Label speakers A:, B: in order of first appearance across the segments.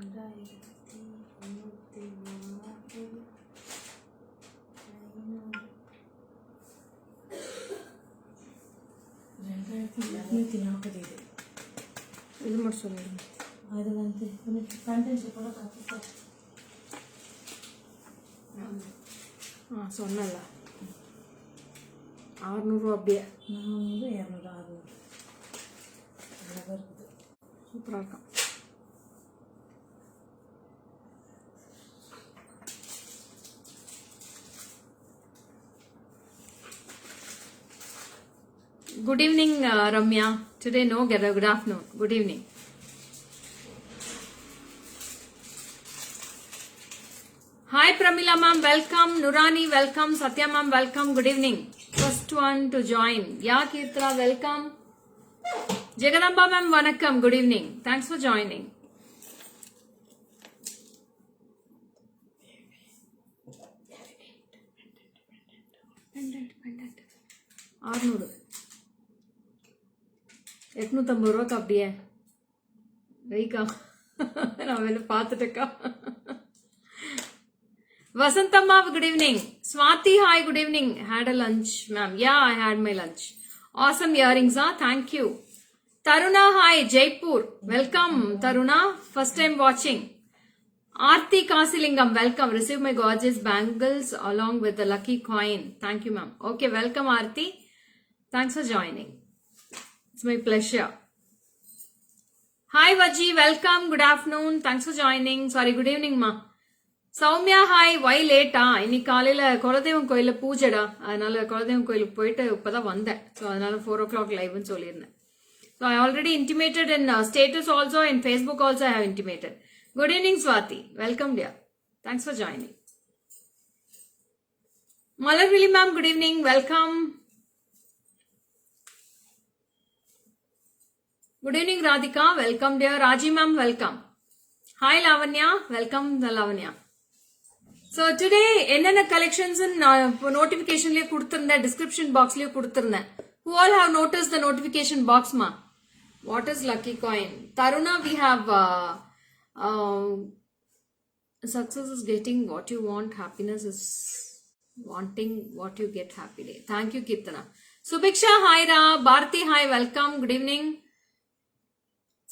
A: இது மட்டும் சொல்லுங்க.
B: அது வந்து கண்டென்ட் கூட பார்த்துட்டேன்.
A: சொன்னல 600 அப்படியே
B: 400 200 600 அழகாக இருக்குது.
A: சூப்பராக இருக்கும். Good evening, Ramya. Today no, good afternoon. Good evening. Hi Pramila ma'am, welcome. Nurani, welcome. Satya ma'am, welcome. Good evening. First one to join. Ya Kirtana, welcome. Jagadamba ma'am, vanakkam. Good evening. Thanks for joining. Pendant. 600. 850 ரூபாய்க்கு அப்படியே வைக்கா. நான் வெளில பார்த்துட்டேக்கா. Vasanthamma, good evening. Swati, hi, good evening. Had a lunch, ma'am. Yeah, I had my lunch. Awesome earrings, huh? Thank you. Taruna, hi, Jaipur. Welcome, Taruna. First time watching. Aarti Kasilingam, welcome. Receive my gorgeous bangles along with the lucky coin. Thank you, ma'am. Okay, welcome, Aarti. Thanks for joining. It's my pleasure. Hi, Vaji. Welcome. Good afternoon. Thanks for joining. Sorry, good evening, ma. Soumya hi, why லேட்டா? இன்னைக்கு காலையில குலதெய்வம் கோயில பூஜைடா, அதனால குலதெய்வம் கோயிலுக்கு போயிட்டு இப்பதான் வந்தேன். ஸோ அதனால 4 o'clock லைவ்னு சொல்லியிருந்தேன். So I already intimated in status also, in Facebook also I have intimated. Good evening Swathi, welcome dear. Thanks for joining. Malarvizhi ma'am, good evening, welcome. Good evening Radhika, welcome dear. Raji ma'am, welcome. Hi Lavanya, welcome Lavanya. So today என்னென்ன collections நோட்டிபிகேஷன்லயே கொடுத்திருந்தேன், description பாக்ஸ்லயே கொடுத்திருந்தேன். Who all have noticed the notification box, ma? What is lucky coin? Taruna, we have success is getting what you want, happiness is wanting what you get, happy day. Thank you, Kirtana. Subiksha, hi Ra. Bharti, hi, welcome. Good evening.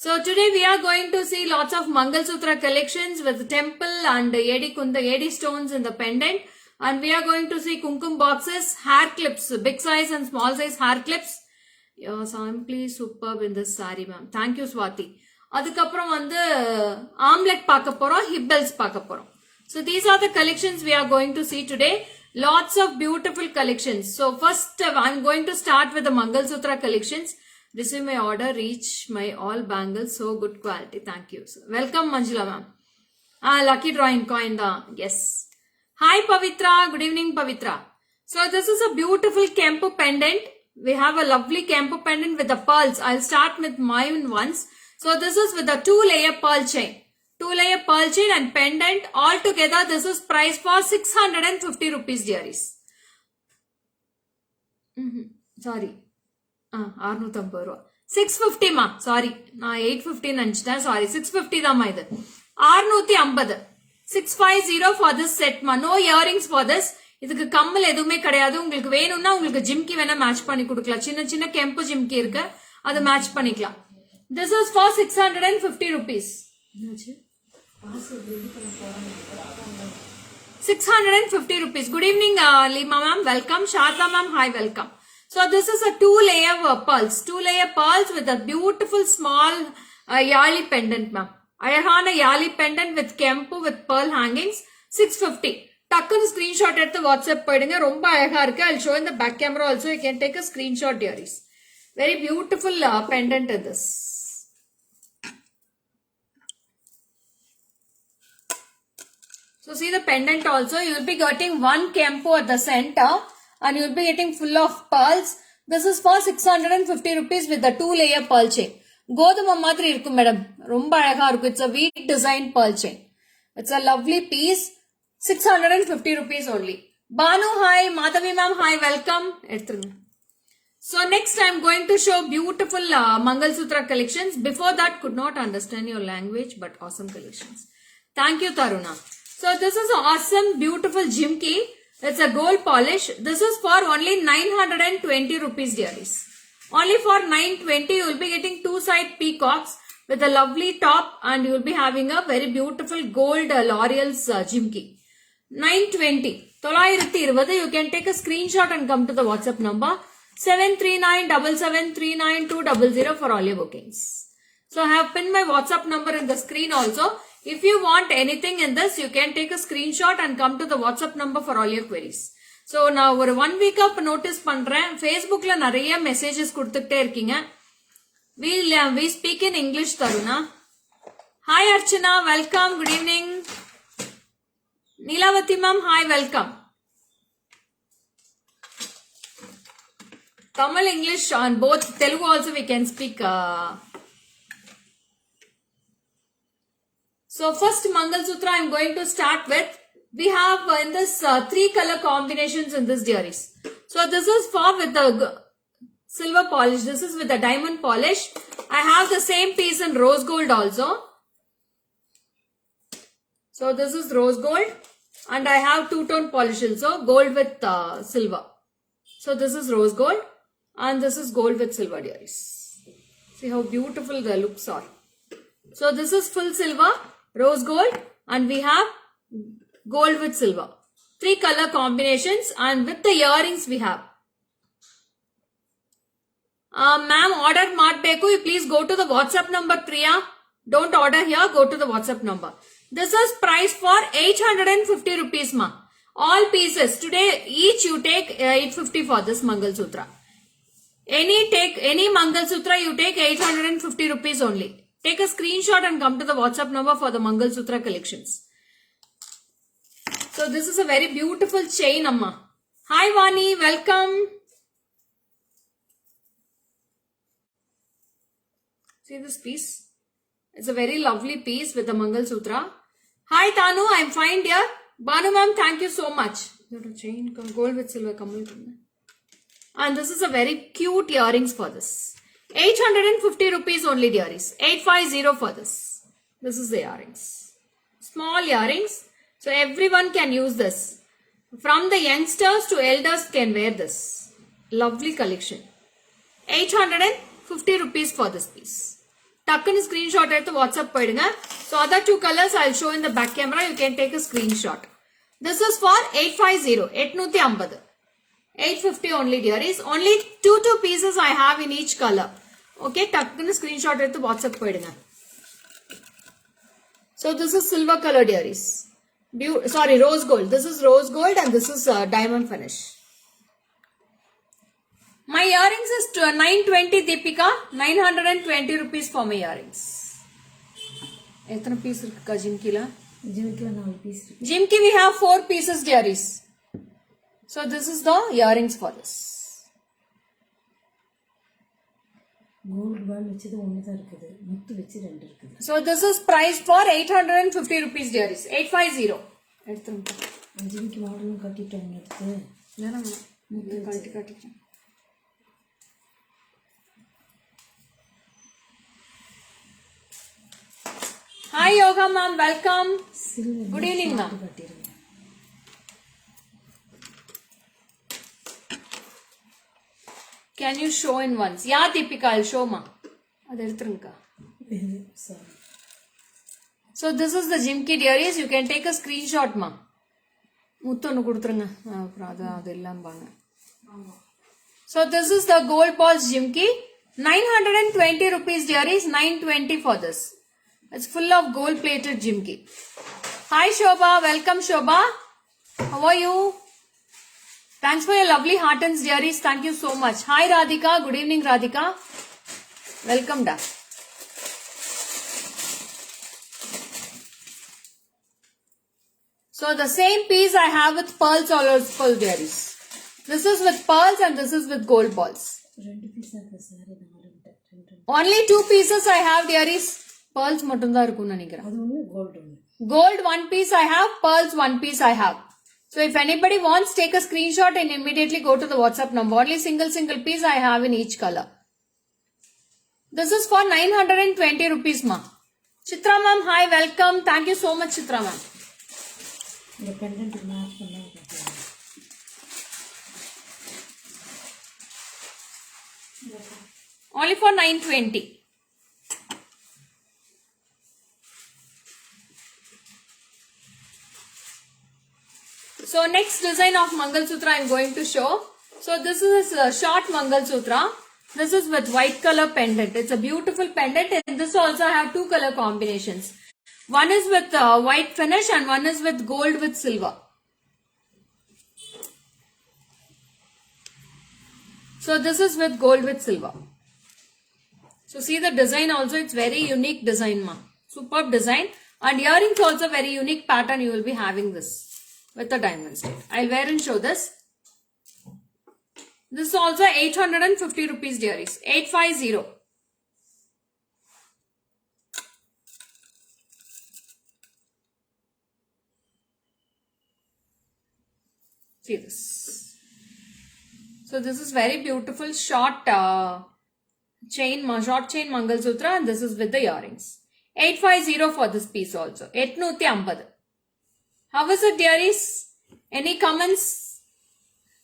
A: So today we are going to see lots of Mangal Sutra collections with temple and Edi stones in the pendant, and we are going to see kumkum boxes, hair clips, big size and small size hair clips. You're simply superb in this saree, ma'am. Thank you, Swati. அதுக்கப்புறம் வந்து omelette பார்க்க போறோம், ஹிப்பல்ஸ் பார்க்க போறோம். So these are the collections we are going to see today. Lots of beautiful collections. So first I'm going to start with the Mangal Sutra collections. Receive my order, reach my all bangles, so good quality. Thank you. Welcome Manjula ma'am. Lucky drawing coin da. Yes. Hi Pavitra. Good evening Pavitra. So this is a beautiful Kempu pendant. We have a lovely Kempu pendant with the pearls. I'll start with mine once. So this is with a 2-layer pearl chain. 2-layer pearl chain and pendant. All together this is priced for 650 rupees dearies. Sorry. 650 ரூபா. 650 மா, sorry, நான் 850 நினைச்சிட்டேன், sorry. 650 தான்மா இது. 650. 650 for this set மா. No earrings for this. இதுக்கு கம்மல் எதுவுமே கிடையாது. உங்களுக்கு வேணும்னா உங்களுக்கு ஜிம்கி வேணா மேட்ச் பண்ணி கொடுக்கலாம். சின்ன சின்ன கெம்பு ஜிம்கி இருக்கு, அதை மேட்ச் பண்ணிக்கலாம். This is for 650 rupees. 650 rupees. Good evening Lima ma'am, welcome. Sharda ma'am, hi, welcome. So this is a 2-layer pearls. 2-layer pearls with a beautiful small yali pendant, ma'am. Ayahana yali pendant with kempu with pearl hangings. 650. Takkun screenshot எடுத்து WhatsApp போயிடுங்க. ரொம்ப அழகா இருக்கு. I'll show in the back camera also. You can take a screenshot, dearies. Very beautiful pendant in this. So see the pendant also. You will be getting one kempu at the center. And you'll be getting full of pearls. This is for 650 rupees with the 2-layer pearl chain. Goduma மாதிரி இருக்கும் madam, ரொம்ப அழகா இருக்கும். It's a wheat design pearl chain. It's a lovely piece. 650 rupees only. Banu, hi. Madhavi ma'am, hi, welcome. எடுத்துருங்க. So next I'm going to show beautiful Mangal Sutra collections. Before that, could not understand your language, but awesome collections. Thank you, Taruna. So this is an awesome, beautiful Jimki. It's a gold polish. This is for only 920 rupees, dearies. Only for 920, you will be getting two side peacocks with a lovely top, and you will be having a very beautiful gold L'Oreal's Jimki. 920. 920. You can take a screenshot and come to the WhatsApp number 73977392200 for all your bookings. So I have pinned my WhatsApp number in the screen also. If you want anything in this, you can take a screenshot and come to the WhatsApp number for all your queries. So now ஒரு 1 week up notice பண்றேன். Facebookல நிறைய messages கொடுத்துட்டே இருக்கீங்க. We speak in English, Taruna. Hi Archana, welcome. Good evening. Neelavati ma'am, hi, welcome. Tamil, English, on both Telugu also we can speak. So first Mangal Sutra I am going to start with. We have in this 3 color combinations in this, dearies. So this is for with the silver polish. This is with the diamond polish. I have the same piece in rose gold also. So this is rose gold, and I have two-tone polish also, gold with silver. So this is rose gold, and this is gold with silver, dearies. See how beautiful the looks are. So this is full silver, rose gold, and we have gold with silver. 3 color combinations, and with the earrings we have. Ma'am, order Martbeku, please go to the WhatsApp number, Priya. Don't order here, go to the WhatsApp number. This is priced for 850 rupees, ma. All pieces. Today, each you take 850 for this Mangal Sutra. Any Mangal Sutra, you take 850 rupees only. Take a screenshot and come to the WhatsApp number for the Mangal Sutra collections. So this is a very beautiful chain, Amma. Hi Vani, welcome. See this piece? It's a very lovely piece with the Mangal Sutra. Hi Tanu, I'm fine dear. Banu ma'am, thank you so much. Chain, gold with silver. And this is a very cute earrings for this. 850 rupees only, dearies. 850 for this. This is the earrings. Small earrings. So everyone can use this. From the youngsters to elders can wear this. Lovely collection. 850 rupees for this piece. Tuck in a screenshot at the WhatsApp padinga. So other 2 colors I'll show in the back camera. You can take a screenshot. This is for 850. 850. 850 only, dearies. Only 2 pieces I have in each color. Okay, tuck in a screenshot at the WhatsApp padinga. So this is silver color, dearies. Sorry, rose gold. This is rose gold and this is diamond finish. My earrings is 920, Deepika. 920 rupees for my earrings. How piece irukka Jimki la?
B: Jimki la 4 piece.
A: Jimki we have 4 pieces, dearies. So this is the earrings for this.
B: Gold ball vechது ஒன்னு தான் இருக்குது. முத்து வெச்சு ரெண்டு இருக்குது.
A: So this is priced for 850 rupees, dearies. 850. எடுத்துங்க.
B: Jimki மாடலும் கட்டிட்டோம் எடுத்து.
A: நேரா முத்து கட்டிட்டோம். Hi Yoga ma'am, welcome. Good evening ma'am. Can you show in once? Yeah, Deepika, I'll show ma. So this is the Jimki, dearies. You can take a screenshot ma. So this is the gold balls Jimki. 920 rupees, dearies. 920 for this. It's full of gold plated Jimki. Hi Shobha, welcome Shobha. How are you? Thanks for your lovely heartens, dearies. Thank you so much. Hi Radhika. Good evening, Radhika. Welcome, da. So the same piece I have with pearls all over full, dearies. This is with pearls and this is with gold balls. Only 2 pieces I have, dearies. Pearls மட்டும் தான் இருக்கும்னு நினைக்கிறேன்.
B: அது ஒன்னு gold ஒன்னு.
A: Gold 1 piece I have, pearls 1 piece I have. So if anybody wants, take a screenshot and immediately go to the WhatsApp number. Only single piece I have in each color. This is for 920 rupees, ma. Chitra ma'am, hi, welcome. Thank you so much, Chitra ma'am.
B: இந்த pendant match பண்ணா பார்க்கலாம்.
A: Only for 920. So next design of Mangal Sutra I am going to show. So this is a short Mangal Sutra. This is with white color pendant. It's a beautiful pendant, and this also have two color combinations. One is with white finish and one is with gold with silver. So this is with gold with silver. So see the design also, it's very unique design, ma. Superb design. And earrings also very unique pattern you will be having this with the diamond state. I'll wear and show this. This is also 850 rupees, dearies. 850. See this. So this is very beautiful short chain Mangal Sutra, and this is with the earrings. 850 for this piece also. 850. How is it, dearies? Any comments?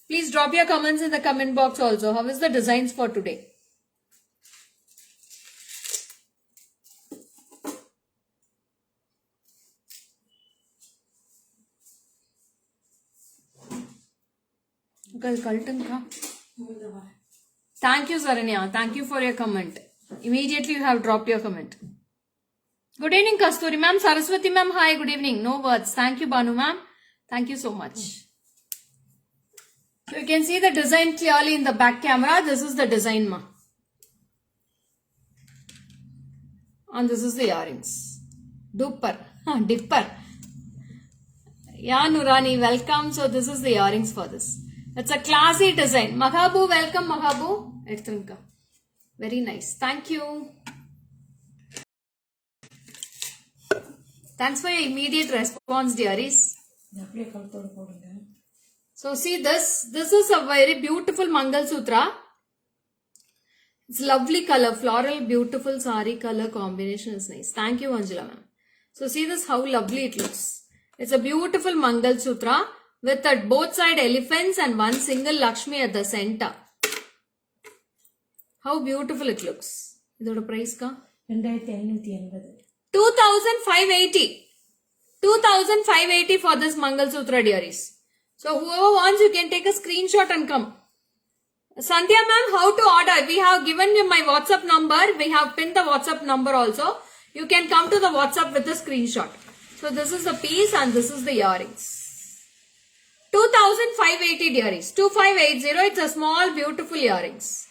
A: Please drop your comments in the comment box also. How is the designs for today? Thank you, Saranya. Thank you for your comment. Immediately you have dropped your comment. Good evening, Kasturi ma'am. Saraswati ma'am, hi. Good evening. No words. Thank you, Banu ma'am. Thank you so much. So you can see the design clearly in the back camera. This is the design, ma. And this is the earrings. Duper. Dipper. Yeah, Nurani, welcome. So this is the earrings for this. It's a classy design. Maghabu, welcome, Maghabu. Very nice. Thank you. Thanks for your immediate response, dearies. So see this. This is a very beautiful Mangal Sutra. It's lovely color. Floral, beautiful sari color combination is nice. Thank you, Angela ma'am. So see this, how lovely it looks. It's a beautiful Mangal Sutra with at both side elephants and one single Lakshmi at the center. How beautiful it looks. What price ka? 2,580. 2,580 for this Mangal Sutra, dearies. So whoever wants, you can take a screenshot and come. Sandhya ma'am, how to order? We have given you my WhatsApp number. We have pinned the WhatsApp number also. You can come to the WhatsApp with the screenshot. So this is the piece and this is the earrings. 2,580, dearies. 2,580. It's a small beautiful earrings.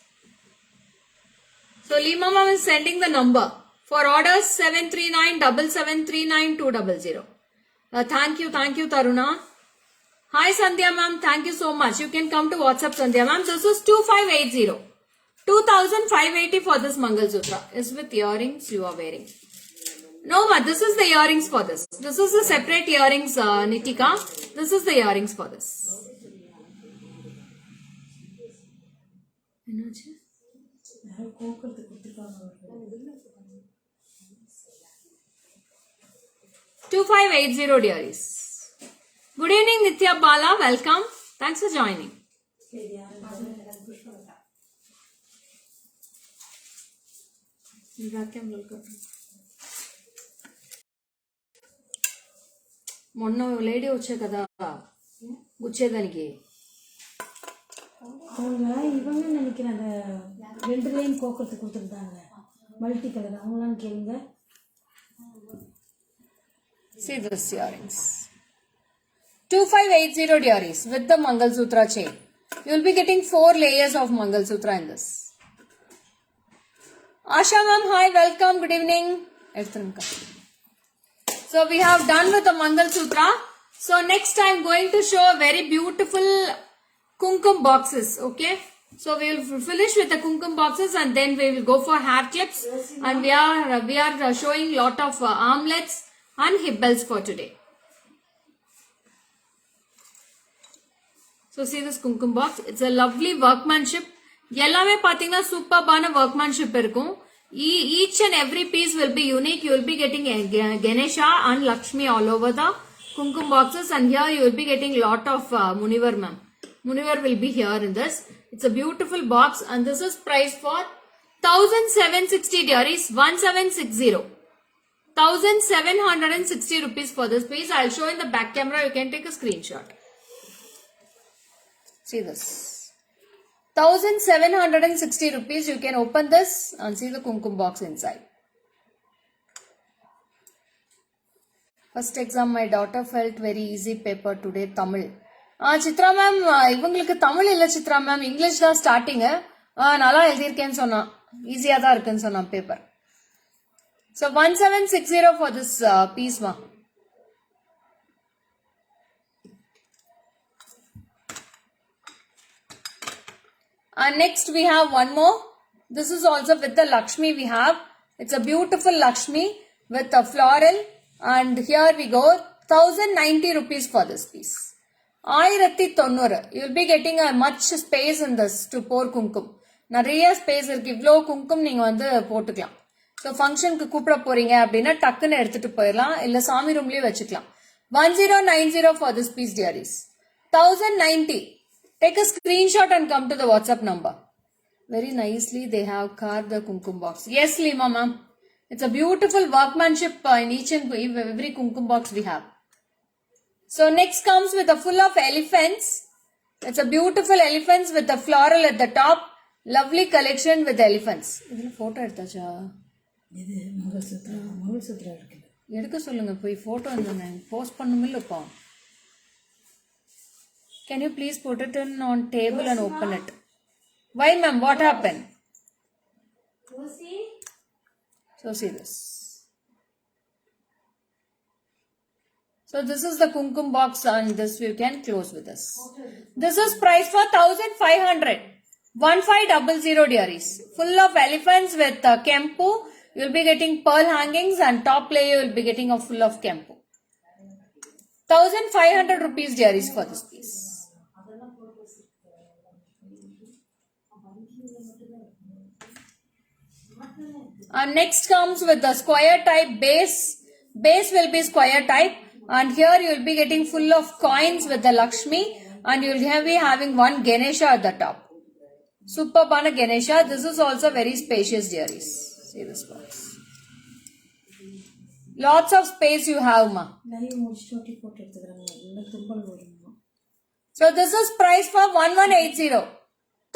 A: So Lima ma'am is sending the number. For orders 739-7739-200. Thank you, Taruna. Hi Sandhya ma'am, thank you so much. You can come to WhatsApp, Sandhya ma'am. This is 2,580. 2,580 for this Mangal Sutra. Is with earrings you are wearing. No ma, this is the earrings for this. This is the separate earrings, Nitika. This is the earrings for this. 2,580, dearies. Good evening, Nitya Bala. Welcome. Thanks for joining. మొన్న lady వచ్చే కదా గుచ్చేదానికి
B: அவங்க இவங்க நினைக்கிறேன் அந்த 2 line கோக்கறது கொடுத்துருந்தாங்க multi colour அவங்களான்னு கேளுங்க.
A: See this earrings. 2,580, dearies, with the Mangal Sutra chain. You will be getting 4 layers of Mangal Sutra in this. Asha ma'am, hi, welcome, good evening. So we have done with the Mangal Sutra. So next I am going to show a very beautiful Kumkum boxes, okay? So we will finish with the Kumkum boxes and then we will go for hair clips, and we are showing lot of armlets and hip belts for today. So see this kumkum box. It's a lovely workmanship. எல்லாமே பாத்தீங்கன்னா சூப்பர்பான workmanship இருக்கும். Each and every piece will be unique. You will be getting Ganesha and Lakshmi all over the kumkum boxes, and here you will be getting lot of Munivar ma'am. Munivar will be here in this. It's a beautiful box, and this is priced for 1760 dearies, 1760. 1760 rupees for this piece. I'll show in the back camera. You can take a screenshot. See this. 1760 rupees. You can open this and see the kumkum box inside. First exam, my daughter felt very easy paper today, Tamil. Chitra ma'am இவங்களுக்கு தமிழ் இல்ல Chitra ma'am, English தான் starting. நல்லா எழுதியிருக்கேன்னு சொன்னா, ஈஸியா தான் இருக்குன்னு சொன்னான் paper. So 1760 for this piece ma. And next we have one more. This is also with the Lakshmi we have. It's a beautiful Lakshmi with a floral, and here we go 1090 rupees for this piece. 1090. You will be getting a much space in this to pour kumkum. நிறைய space இருக்கு. இவ்ளோ குங்குமம் நீங்க வந்து போட்டுக்கலாம். So ஃபங்க்ஷனுக்கு கூப்பிட போறீங்க அப்படின்னா டக்குன்னு எடுத்துட்டு போயிடலாம், இல்ல சாமி ரூம்லயே வச்சுக்கலாம். 1090 for this piece dearies. 1090. Take a screenshot and come to the WhatsApp number. Very nicely they have carved the kumkum box. Yes, Lima ma'am. It's a beautiful workmanship in each and every kumkum box we have. So next comes with a full of elephants. It's a beautiful elephants with a floral at the top. Lovely collection with elephants. இதுல photo எடுத்தாச்சா?
B: இது மங்கள்சூத்ரா இருக்கு.
A: எடுக்க சொல்லுங்க, போய் photo வந்து post பண்ணுமில்ல இப்போ. Can you please put it in on table and open it? Why ma'am? What happened? So see this. So this is the kumkum box, and this we can close with this. This is priced for 1500. 1500 dearies. Full of elephants with kempu. You will be getting pearl hangings, and top layer you will be getting a full of kempu. 1500 rupees dearies for this piece. And next comes with the square type base. Base will be square type, and here you will be getting full of coins with the Lakshmi, and you will be having one Ganesha at the top. Superbana Ganesha. This is also very spacious dearies. See this box. Lots of space you have ma. So this is price for 1180.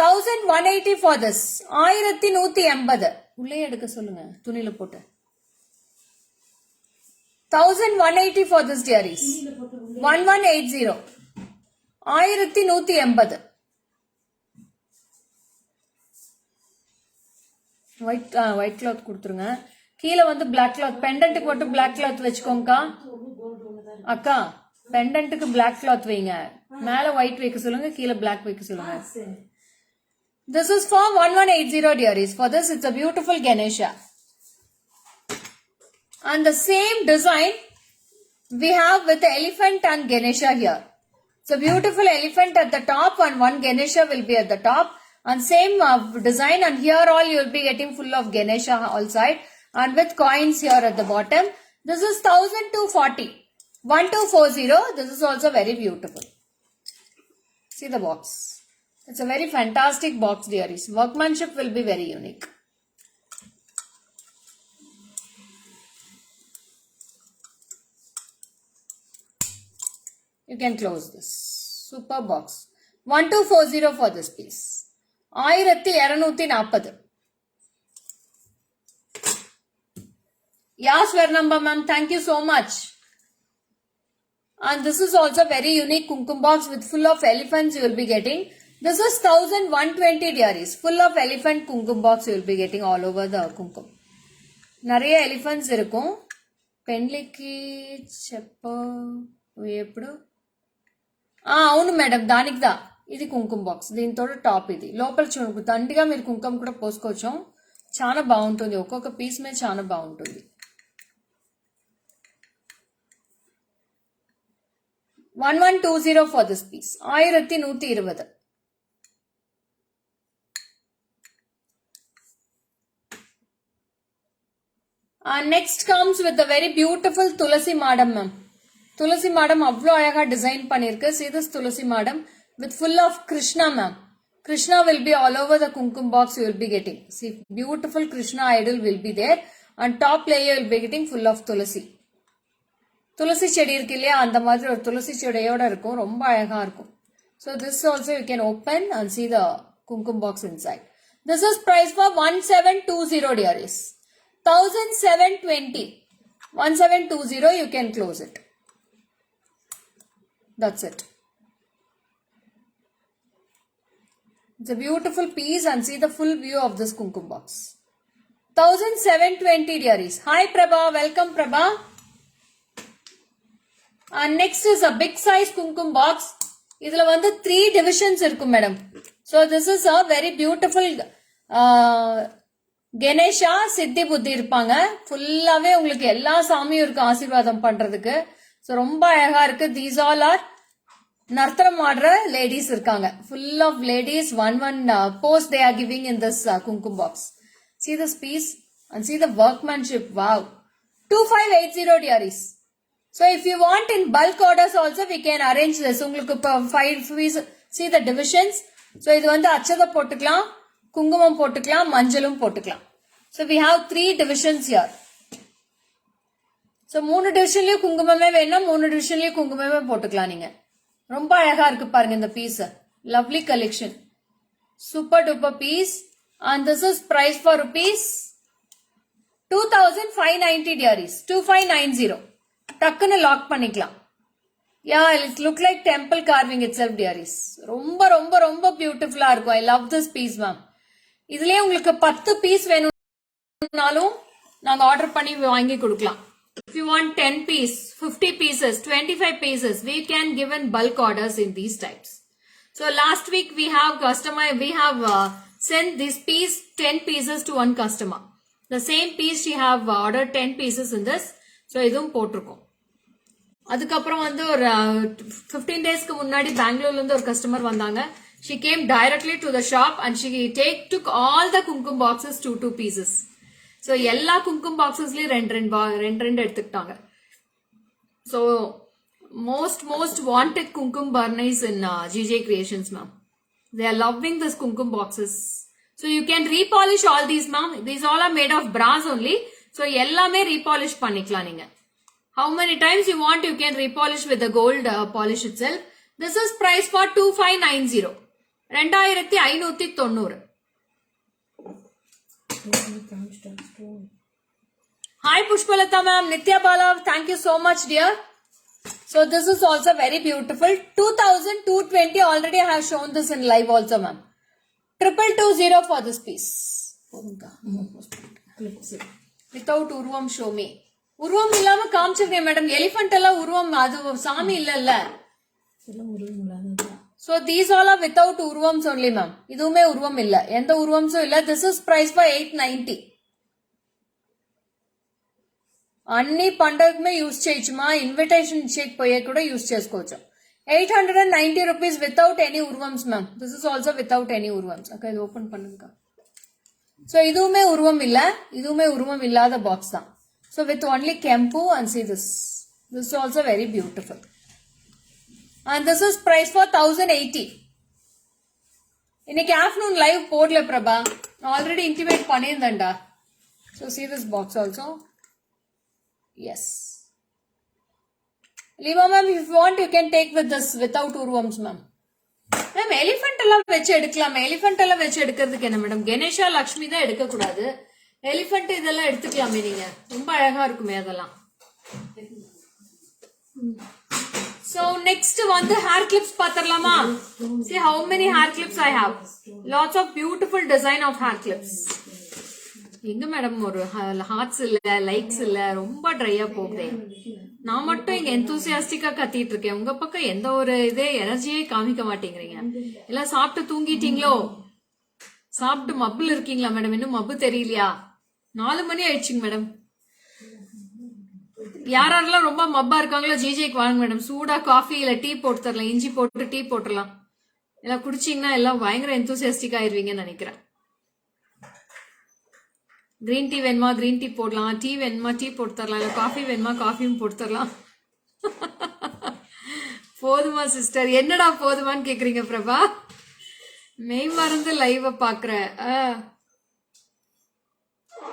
A: 1180 for this. 1180. உள்ளே எடுக்க சொல்லுங்க துணியில போட்டு. 1180 for this dearies. 1180. 1180. White cloth கொடுத்துருங்க. கீழே வந்து black cloth. பெண்டன்ட்டுக்கு மட்டும் black cloth வச்சுக்கோங்கக்கா. அக்கா பெண்டன்ட்டுக்கு பிளாக் கிளாத் வைங்க. மேல ஒயிட் வைக்க சொல்லுங்க, கீழே பிளாக் வைக்க சொல்லுங்க. This is for 1180 dearies. For this it's a beautiful Ganesha. And the same design we have with the elephant and Ganesha here. It's a beautiful elephant at the top, and one Ganesha will be at the top. And same design, and here all you will be getting full of Ganesha all side, and with coins here at the bottom. This is 1240. 1240. This is also very beautiful. See the box. It's a very fantastic box dearies. Workmanship will be very unique. You can close this. Super box. 1240 for this piece. 1240. Yeah, Swarnamba ma'am, thank you so much. And this is also very unique kumkum box with full of elephants you will be getting. This is 1120 dearies. Full of elephant kumkum box you will be getting all over the kumkum. நிறைய elephants இருக்கும். పెండ్లికి ఎప్పుడు అవును madam, దానికి దా. ఇది కుంకుమ box. దీంతో top ఇది లోపల చూడు దండిగా మీరు కుంకుమ కూడా పోసుకోవచ్చు. చాలా బాగుంటుంది. ఒక్కొక్క పీస్ మీద చాలా బాగుంటుంది. 1120 for this piece. 1120. Next comes with a very beautiful Tulasi Madam, ma'am. Tulasi Madam avlo ayaga design panirukku. See this Tulasi Madam with full of Krishna, ma'am. Krishna will be all over the kumkum box you will be getting. See, beautiful Krishna idol will be there. And top layer will be getting full of Tulasi. Tulasi chedi irukku illaya, andha maadhiri or Tulasi chediyoda irukum, romba alaga irukum. So this also you can open and see the kumkum box inside. This is priced for 1720 dearies. 1720. 1720 you can close it. That's it. It's a beautiful piece and see the full view of this kumkum box. 1720 dearies. Hi Prabha, welcome Prabha. And next is a big size kumkum box. Idhula vandu 3 divisions irukkum madam. So this is a very beautiful Ganesha Siddhi Buddhi இருப்பாங்க. ஃபுல்லாவே உங்களுக்கு எல்லா சாமியும் இருக்கு ஆசீர்வாதம் பண்றதுக்கு. So ரொம்ப அழகா இருக்கு. These all are நர்த்தனம் ஆடுற லேடிஸ் இருக்காங்க. Full of ladies, one pose they are giving in this kumkum box. See this piece and see the workmanship. Wow. 2580 dearies. So if you want in bulk orders also we can arrange this. உங்களுக்கு 5 piece. See the divisions. So இது வந்து அச்சத போட்டுக்கலாம், குங்குமம் போட்டுக்கலாம், மஞ்சளும் போட்டுக்கலாம். So we have 3 divisions here. So 3 divisionலயும் குங்குமமே வேணும், 3 divisionலயும் குங்குமமே போட்டுக்கலாம் நீங்க. ரொம்ப அழகா இருக்கு பாருங்க இந்த piece. Lovely collection. Super duper piece. And this is price for rupees 2590 dearies. 2590. டக்குன்னு லாக் பண்ணிக்கலாம். Yeah, it look like temple carving itself dearies. ரொம்ப ரொம்ப ரொம்ப பியூட்டிஃபுல்லா இருக்கும். I love this piece ma'am. இதுலயே உங்களுக்கு 10 பீஸ் வேணும்னாலும் நாங்க ஆர்டர் பண்ணி வாங்கி கொடுக்கலாம். If you want 10 piece, 50 pieces, 25 pieces, we can give in bulk orders in these types. So last week we have sent this piece 10 pieces to one customer. The same piece she have ordered 10 pieces in this. So இதுவும் போட்டிருக்கோம். அதுக்கப்புறம் வந்து ஒரு 15 டேஸ்க்கு முன்னாடி பெங்களூர்ல இருந்து ஒரு கஸ்டமர் வந்தாங்க. She came directly to the shop and she took all the kumkum boxes 2 pieces. So எல்லா kumkum boxesலயும் ரெண்டு எடுத்துக்கிட்டாங்க. So most wanted kumkum barnis in GJ Creations ma'am. They are loving this kumkum boxes. So you can repolish all these ma'am. These all are made of brass only. So எல்லாமே repolish பண்ணிக்கலாம் நீங்க. How many times you want you can repolish with the gold polish itself. This is price for 2590. 2590. Hi Pushpalata ma'am, Nitya Bala, thank you so much dear. So this is also very beautiful. 2220 already I have shown this in live also ma'am. 2220 for this piece. Without urvam show me. உருவம் இல்லாம காமிச்சிருக்கேன் madam. Elephant எல்லாம் உருவம் அது சாமி இல்லல்ல. So these all are without urvams only ma'am. இதுவுமே உருவம் இல்ல. எந்த உருவம்ஸும் இல்ல. This is price for 890. అన్ని పండగమే యూస్ చేయొచ్చుమా. ఇన్విటేషన్ చేయకపోయే కూడా యూస్ చేసుకోవచ్చు. 890 rupees without any urvams ma'am. This is also without any urvams. Okay, இது ஓபன் பண்ணுங்க. So இதுவுமே உருவம் இல்ல. இதுவுமே உருவம் இல்லாத பாக்ஸ் தான். So with only kempu and see this. This is also very beautiful. And this is price for 1080. இன்னைக்கு afternoon live போடல பிரபா. நான் already intimate பண்ணிருந்தேன்டா. So see this box also. Yes. Lima ma'am, if you want you can take with this without urvams ma'am. Ma'am, elephant எல்லாம் வெச்சு எடுக்கலாம். elephant எல்லாம் வெச்சு எடுக்கிறதுக்கு என்ன மேடம்? கணேஷா லக்ஷ்மி தான் எடுக்க கூடாது. elephant இதெல்லாம் எடுத்துக்கலாமே நீங்க. ரொம்ப அழகா இருக்குமே அதெல்லாம். So next one the hair clips பாத்தறலாமா? See how many hair clips I have. Lots of beautiful design of hair clips. எங்க மேடம் ஒரு ஹார்ட்ஸ் இல்ல, லைக்ஸ் இல்ல, ரொம்ப ட்ரையா போகுதே. நான் மட்டும் இங்க எந்தூசியாஸ்டிக்கா கத்திட்டு இருக்கேன். உங்க பக்கம் எந்த ஒரு இதே எனர்ஜியே காமிக்க மாட்டேங்கிறீங்க. எல்லாம் சாப்பிட்டு தூங்கிட்டீங்களோ? சாப்பிட்டு மப்புல இருக்கீங்களா மேடம்? இன்னும் மப்பு தெரியலையா? 4 மணி ஆயிடுச்சுங்க மேடம். யாரெல்லாம் ரொம்ப மப்பா இருக்காங்களோ ஜிஜேக்கு வாங்க மேடம். சூடா காஃபி இல்ல டீ போட்டு தரலாம். இஞ்சி போட்டு டீ போட்டுடலாம். எல்லாம் குடிச்சீங்கன்னா எல்லாம் பயங்கர எந்தூசியாஸ்டிக் ஆயிருவீங்கன்னு நினைக்கிறேன். கிரீன் டீ வேணுமா கிரீன் டீ போடலாம். டீ வேணுமா டீ போட்டு தரலாம். இல்ல காஃபி வேணுமா காஃபியும் போட்டு தரலாம். போதுமா சிஸ்டர்? என்னடா போதுமான்னு கேக்குறீங்க பிரபா? மெய் மறந்து லைவ பாக்குற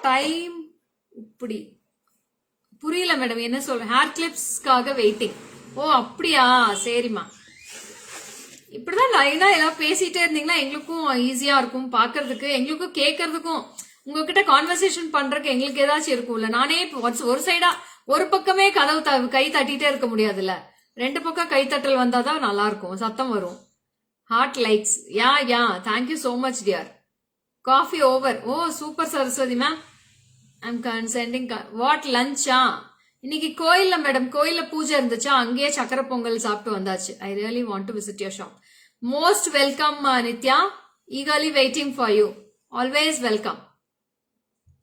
A: டைம் இப்படி புரியல மேடம் என்ன சொல்றேன். Hair கிளிப்ஸ்க்காக waiting. ஓ அப்படியா, சரிம்மா. இப்படிதான் லைனா எல்லாம் பேசிட்டே இருந்தீங்கன்னா எங்களுக்கும் ஈஸியா இருக்கும் பாக்குறதுக்கு, எங்களுக்கும் கேட்கறதுக்கும். உங்ககிட்ட கான்வர்சேஷன் பண்றதுக்கு எங்களுக்கு ஏதாச்சும் இருக்கும்ல. நானே ஒரு சைடா ஒரு பக்கமே கதவு கை தட்டிட்டே இருக்க முடியாதுல்ல. 2 பக்கம் கைத்தட்டல் வந்தாதான் நல்லா இருக்கும், சத்தம் வரும். Heart likes. Yeah thank you so much dear. Coffee over. Oh super Saraswathi ma'am. I'm sending. What லஞ்சா? இன்னைக்கு கோயில்ல மேடம், கோயில்ல பூஜை இருந்துச்சா, அங்கேயே சக்கரை பொங்கல் சாப்பிட்டு வந்தாச்சு. I really want to visit your shop. Most welcome Nithya. Eagerly waiting for you. Always welcome.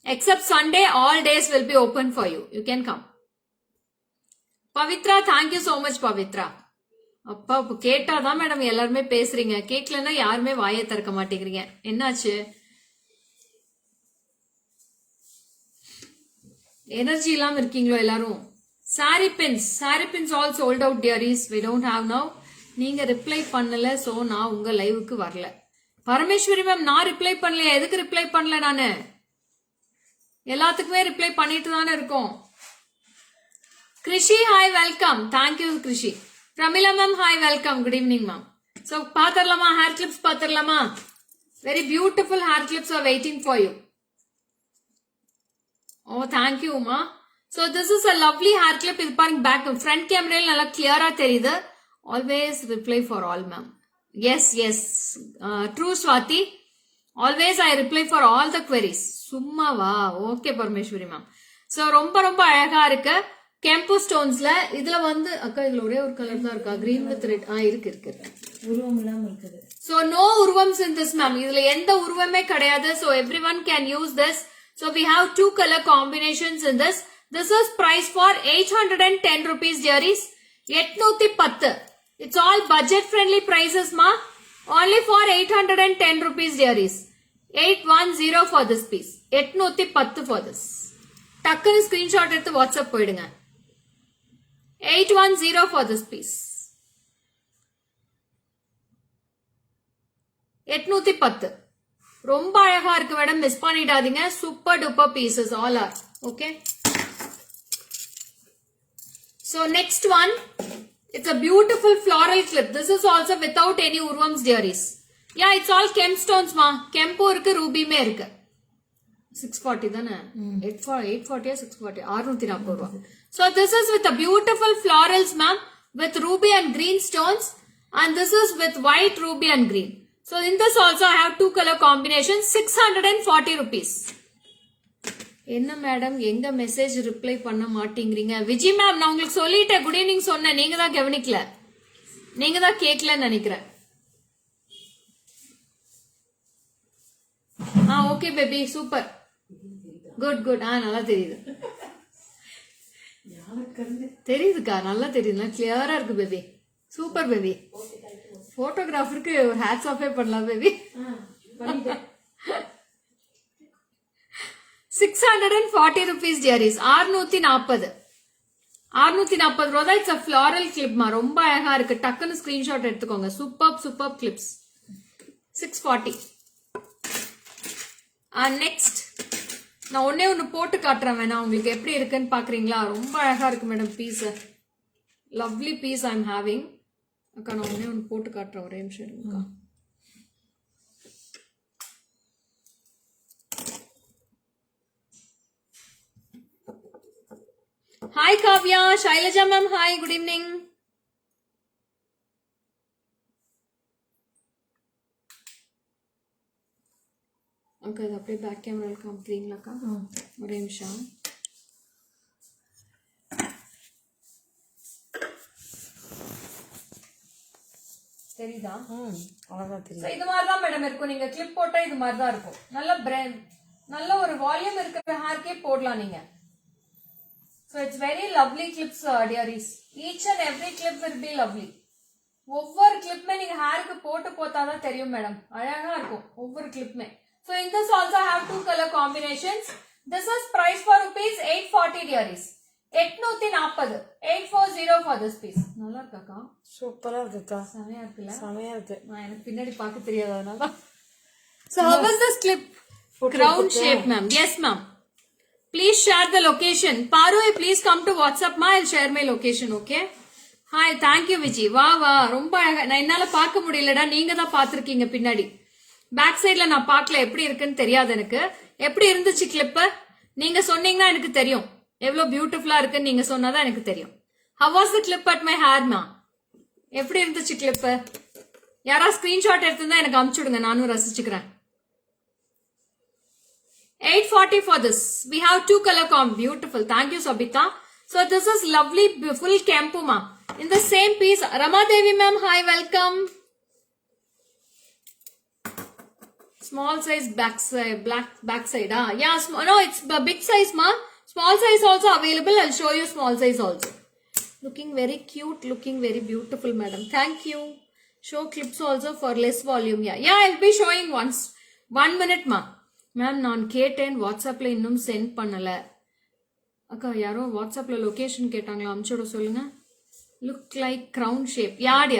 A: Except Sunday, all days will be open for you. You can come. Pavitra, thank you so much, Pavitra. அப்பா இப்போ கேட்டாதான் madam எல்லாருமே பேசுறீங்க. கேட்கலன்னா யாருமே வாயை திறக்க மாட்டேங்கிறீங்க. என்னாச்சு? எனர்ஜி இல்லாம இருக்கீங்களோ எல்லாரும்? Sorry pins all sold out dearies. we don't have now. நீங்க ரிப்ளை பண்ணல, சோ நான் உங்க லைவுக்கு வரல. பரமேஸ்வரி மேம், நான் ரிப்ளை பண்ணலையா? எதுக்கு ரிப்ளை பண்ணல? நானு எல்லாத்துக்குமே ரிப்ளை பண்ணிட்டு தானே இருக்கோம். Krishi hi welcome. Thank you Krishi. Pramila ma'am hi welcome. Good evening ma'am. So பாத்திரலாமா? ஹேர் கிளிப்ஸ் பாத்திரலாமா? Very beautiful hair clips are waiting for you. Oh thank you மா. So this is a lovely hair clip. இது பாருங்க, பேக் ஃப்ரண்ட் கேமரால நல்லா கிளியரா தெரியுது. Always reply for all ma'am. Yes true Swathi. Always I reply for all the queries. சும்மாவா? Okay Parameswari ma'am. So ரொம்ப ரொம்ப அழகா இருக்கு. கெம்பு ஸ்டோன்ஸ்ல இதுல வந்து அக்கா இதுல ஒரே ஒரு கலர் தான் இருக்கா? Green with red. இருக்கு.
B: உருவம் இல்லாம இருக்குது.
A: சோ நோ உருவம்ஸ் இன் திஸ் மேம். இதுல எந்த உருவமே கிடையாது. So everyone can use this. So we have 2 color combinations in this. This is price for 810 rupees dearies. 810. It's all budget friendly prices ma. Only for 810 rupees dearies. 810 for this piece. 810 for this. டக்குனு screenshot எடுத்து WhatsApp போயிடுங்க. 810 for this piece. 810. ரொம்ப அழகா இருக்கு madam, miss பண்ணிடாதீங்க. Super duper pieces all are. Okay. So next one, it's a beautiful floral clip. This is also without any urvams dearies. Yeah, it's all Kem stones ma. Kempo இருக்கு, ரூபிமே இருக்கு. 640 தானே? 840 640 640 ரூபா. So this is with a beautiful florals ma'am, with ruby and green stones, and this is with white, ruby and green. So in this also I have 2 color combinations. 640 rupees. என்ன madam எங்க message reply பண்ண மாட்டேங்கிறீங்க? Vijay ma'am, நான் உங்களுக்கு சொல்லிட்டேன், good evening சொன்னேன். நீங்க தான் கவனிக்கல, நீங்க தான் கேட்கலன்னு நினைக்கிறேன். Okay baby, super, good. நல்லா தெரியுது, தெரியுதுக்கா, நல்லா தெரியுது, கிளியரா இருக்கு பேபி. Super baby. போட்டோகிராஃபருக்கு ஒரு ஹேட்ஸ் ஆஃபே பண்ணலாம் பேபி. 640 rupees dearies. 640 ரூபா தான். இட்ஸ் a floral clip மா. ரொம்ப அழகா இருக்கு. டக்குன்னு ஸ்கிரீன்ஷாட் எடுத்துக்கோங்க. Super clips. 640. நெக்ஸ்ட் நான் ஒன்னு போட்டு காட்டுறேன் வேணா, உங்களுக்கு எப்படி இருக்குன்னு பாக்குறீங்களா? ரொம்ப அழகா இருக்கு madam piece. Lovely piece I am having. அக்கா நான் ஒன்னு போட்டு காட்டுறேன், ஒரே நிமிஷம் இருங்கக்கா. Hi Kavya, Shailaja ma'am, hi, good evening. Okay, இது அப்படியே பேக் கேமரால காமிக்கிறீங்களாக்கா? ஒரே நிமிஷம். தெரியுதா? அழகா தெரியுது. இது மாதிரி தான் மேடம் இருக்கும். நீங்க கிளிப் போட்டா இது மாதிரி தான் இருக்கும். நல்ல ஒரு வால்யூம் இருக்கிற ஹேர்க்கே போடலாம் நீங்க. So it's very lovely clips, dearies. Each and every clip will be lovely. ஒவ்வொரு கிளிப்மே நீங்க ஹேருக்கு போட்டு போட்டாதான் தெரியும் மேடம். அழகா இருக்கும் ஒவ்வொரு கிளிப்மே. So in this also I have two color combinations. This is price for rupees 840 dearies. 840 840 for this piece. நல்லா இருக்காக்கா?
B: சூப்பரா இருக்குக்கா.
A: செமையா இருக்குல்ல?
B: செமையா இருக்கு.
A: நான் எனக்கு பின்னாடி பார்க்க தெரியாது அதனால. So how was this clip? Crown shape ma'am. Yes ma'am. Please share the location. Paru, please come to WhatsApp ma. I'll share my location, okay? Hi, thank you Viji. வா ரொம்ப அழகா. நான் என்னால பார்க்க முடியலடா, நீங்க தான் பாத்துருக்கீங்க பின்னாடி. பேக் சைடுல நான் பார்க்கல, எப்படி இருக்குன்னு தெரியாது எனக்கு. எப்படி இருந்துச்சு கிளிப்? நீங்க சொன்னீங்கன்னா எனக்கு தெரியும். எவ்வளவு பியூட்டிஃபுல்லா இருக்குன்னு நீங்க சொன்னாதான் எனக்கு தெரியும். How was the clip at my hair ma? எப்படி இருந்துச்சு கிளிப்? யாரா ஸ்கிரீன்ஷாட் எடுத்திருந்தா எனக்கு அனுப்பிச்சுடுங்க, நானும் ரசிச்சுக்கிறேன். 840 for this. We have two color comb. Beautiful. Thank you Sabita. So this is lovely full campu ma. In the same piece, Rama Devi ma'am, hi, welcome. Small size back side. Yeah, no, it's big size ma. Small size also available. I'll show you small size also. Looking very cute, looking very beautiful, madam. Thank you. Show clips also for less volume. Yeah, I'll be showing once. 1 minute ma. Ma'am, நான் கேட்டேன் வாட்ஸ்அப்ல இன்னும் send பண்ணல. அக்கா யாரோ வாட்ஸ்அப்ல location கேட்டாங்களா, அனுப்பிச்சுட சொல்லுங்க. Look like crown shape. யார்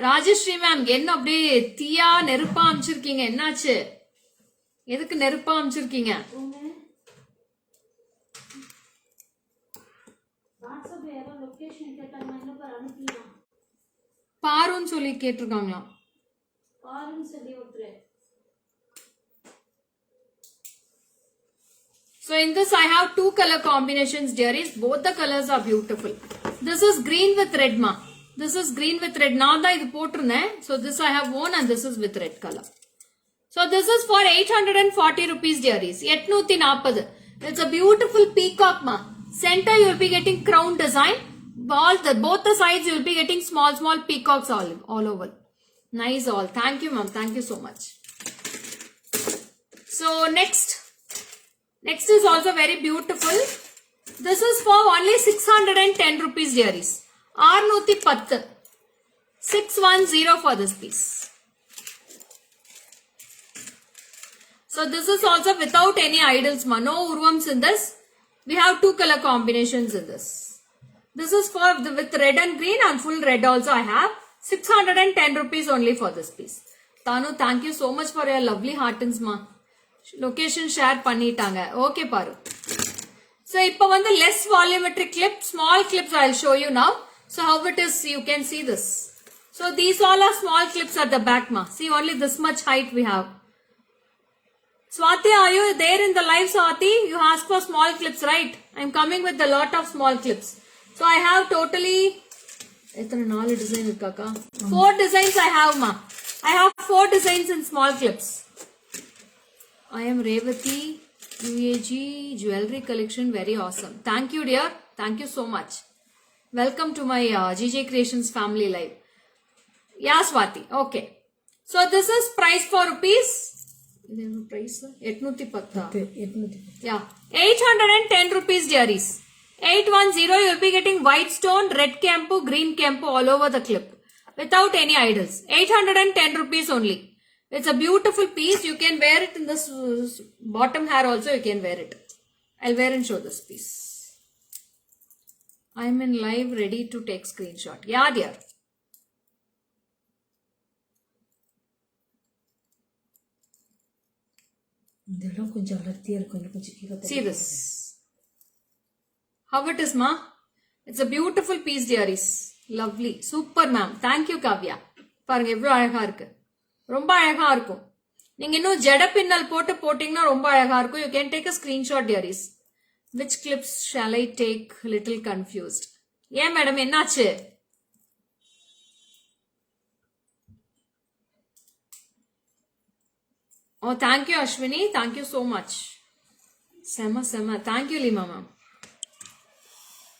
A: ராஜஸ்ரீ மேம், என்ன அப்படியே தீயா நெருப்பா அனுப்பிச்சிருக்கீங்க, என்னாச்சு? எதுக்கு நெருப்பா அனுப்பிச்சிருக்கீங்க? பாருன்னு சொல்லி கேட்டிருக்காங்களாம். So in this I have two color combinations dearies. Both the colors are beautiful. This is green with red ma. This is green with red. Now da idu potrunne. So this I have worn and this is with red color. So this is for 840 rupees dearies. 840. It's a beautiful peacock ma. Center you will be getting crown design. Both the sides you will be getting small peacocks all over. Nice all. Thank you ma'am. Thank you so much. So next is also very beautiful. This is for only 610 rupees dearies. 610. 610 for this piece. So this is also without any idols ma. No urvams in this. We have two color combinations in this. This is for with red and green and full red also I have. 610 rupees only for this piece. Tanu, thank you so much for your lovely heartens ma. Location share பண்ணிட்டாங்க. Okay பாரு. So இப்போ வந்து less volumetric clip, small clips I'll show you now. So how it is, you can see this. So these all are small clips at the back ma. See only this much height we have. Swati, are you there in the live Swati? You asked for small clips, right? I'm coming with a lot of small clips. So I have totally எத்தனை 4 design இருக்காக்கா? 4 designs I have ma. I have 4 designs in small clips. I am Revati, UAG jewelry collection, very awesome. Thank you dear. Thank you so much. Welcome to my GJ Creations family live. Yeah Swati. Okay. So this is price for rupees. Price 810. Yeah. 810 rupees dearies. 810 you will be getting white stone, red campo, green campo all over the clip. Without any idols. 810 rupees only. It's a beautiful piece. You can wear it in this bottom hair also. You can wear it. I'll wear and show this piece. I'm in live ready to take screenshot. Yeah dear. See this. How it is ma? It's a beautiful piece dearies. Lovely. Super ma'am. Thank you Kavya. பாருங்க எவ்வளவு அழகா இருக்கு. ரொம்ப அழகா இருக்கும். நீங்க இன்னும் ஜட பின்னல் போட்டீங்கன்னா ரொம்ப அழகா இருக்கும். You can take a screenshot dearies. Which clips shall I take? Little confused. ஏன் மேடம் என்னாச்சு? Oh, thank you Ashwini. Thank you so much. Sema. Thank you Lima ma'am.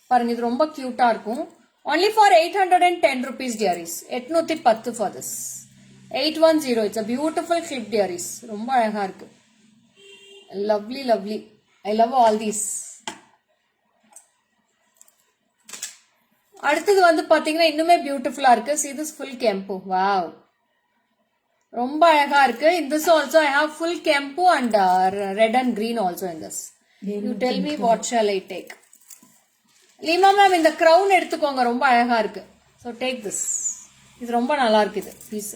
A: பாருங்க இது ரொம்ப கியூட்டா இருக்கும். Only for 810 rupees dearies. 810 for this. 810. It's a beautiful clip dearies. ரொம்ப அழகா இருக்கு. Lovely. I love all these. அடுத்தது வந்து பாத்தீங்கன்னா இன்னுமே பியூட்டிஃபுல்லா இருக்கு. See this full kempu. Wow. ரொம்ப அழகா இருக்கு. In this also I have full kempu and red and green also in this. You tell me what shall I take. Lima ma'am இந்த crown எடுத்துக்கோங்க, ரொம்ப அழகா இருக்கு. So take this. இது ரொம்ப நல்லா இருக்கு இது piece.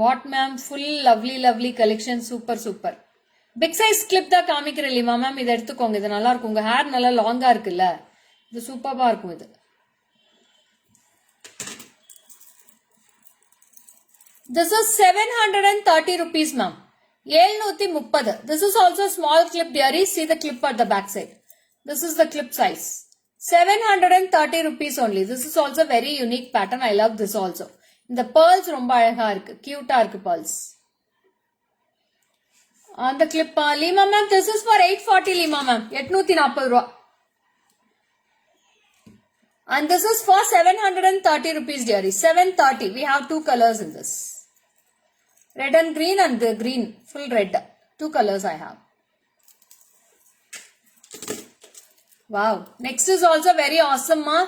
A: What ma'am, full lovely collection, super. Big size clip தான் காமிக்கிறேன் லீமா மேம், இதை எடுத்துக்கோங்க, இது நல்லா இருக்கும். உங்க ஹேர் நல்லா லாங்கா இருக்குல்ல, இது சூப்பரா இருக்கும் இது. This is 730 rupees ma'am. 730. This is also small clip dearies. See the clip at the back side. This is the clip size. 730 rupees only. This is also very unique pattern. I love this also. இந்த pearls ரொம்ப அழகா இருக்கு, கியூட்டா இருக்கு pearls. அந்த clip Lima ma'am, this is for 840 Lima ma'am, 840 ரூபா. And this is for 730 rupees dearies. 730. We have two colors in this. Red and green and the green, full red. Two colors I have. Wow. Next is also very awesome ma.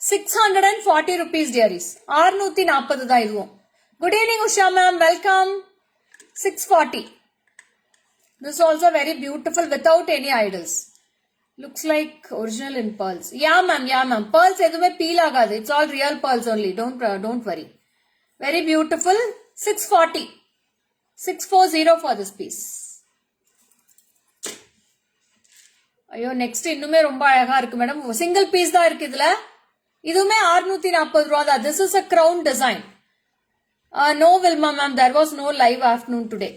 A: 640 rupees dearies. 640 da iduvum. Good evening Usha ma'am, welcome. 640. This is also very beautiful without any idols. Looks like original in pearls. Yeah ma'am. Pearls edume peel agadu. It's all real pearls only. Don't worry. Very beautiful. 640. 640 for this piece. ஐயோ next இன்னுமே ரொம்ப அழகா இருக்கு madam. Single piece தான் இருக்கு இதுல. இதுவுமே 640 ரூபா தான். This is a crown design. No Vilma ma'am, there was no live afternoon today.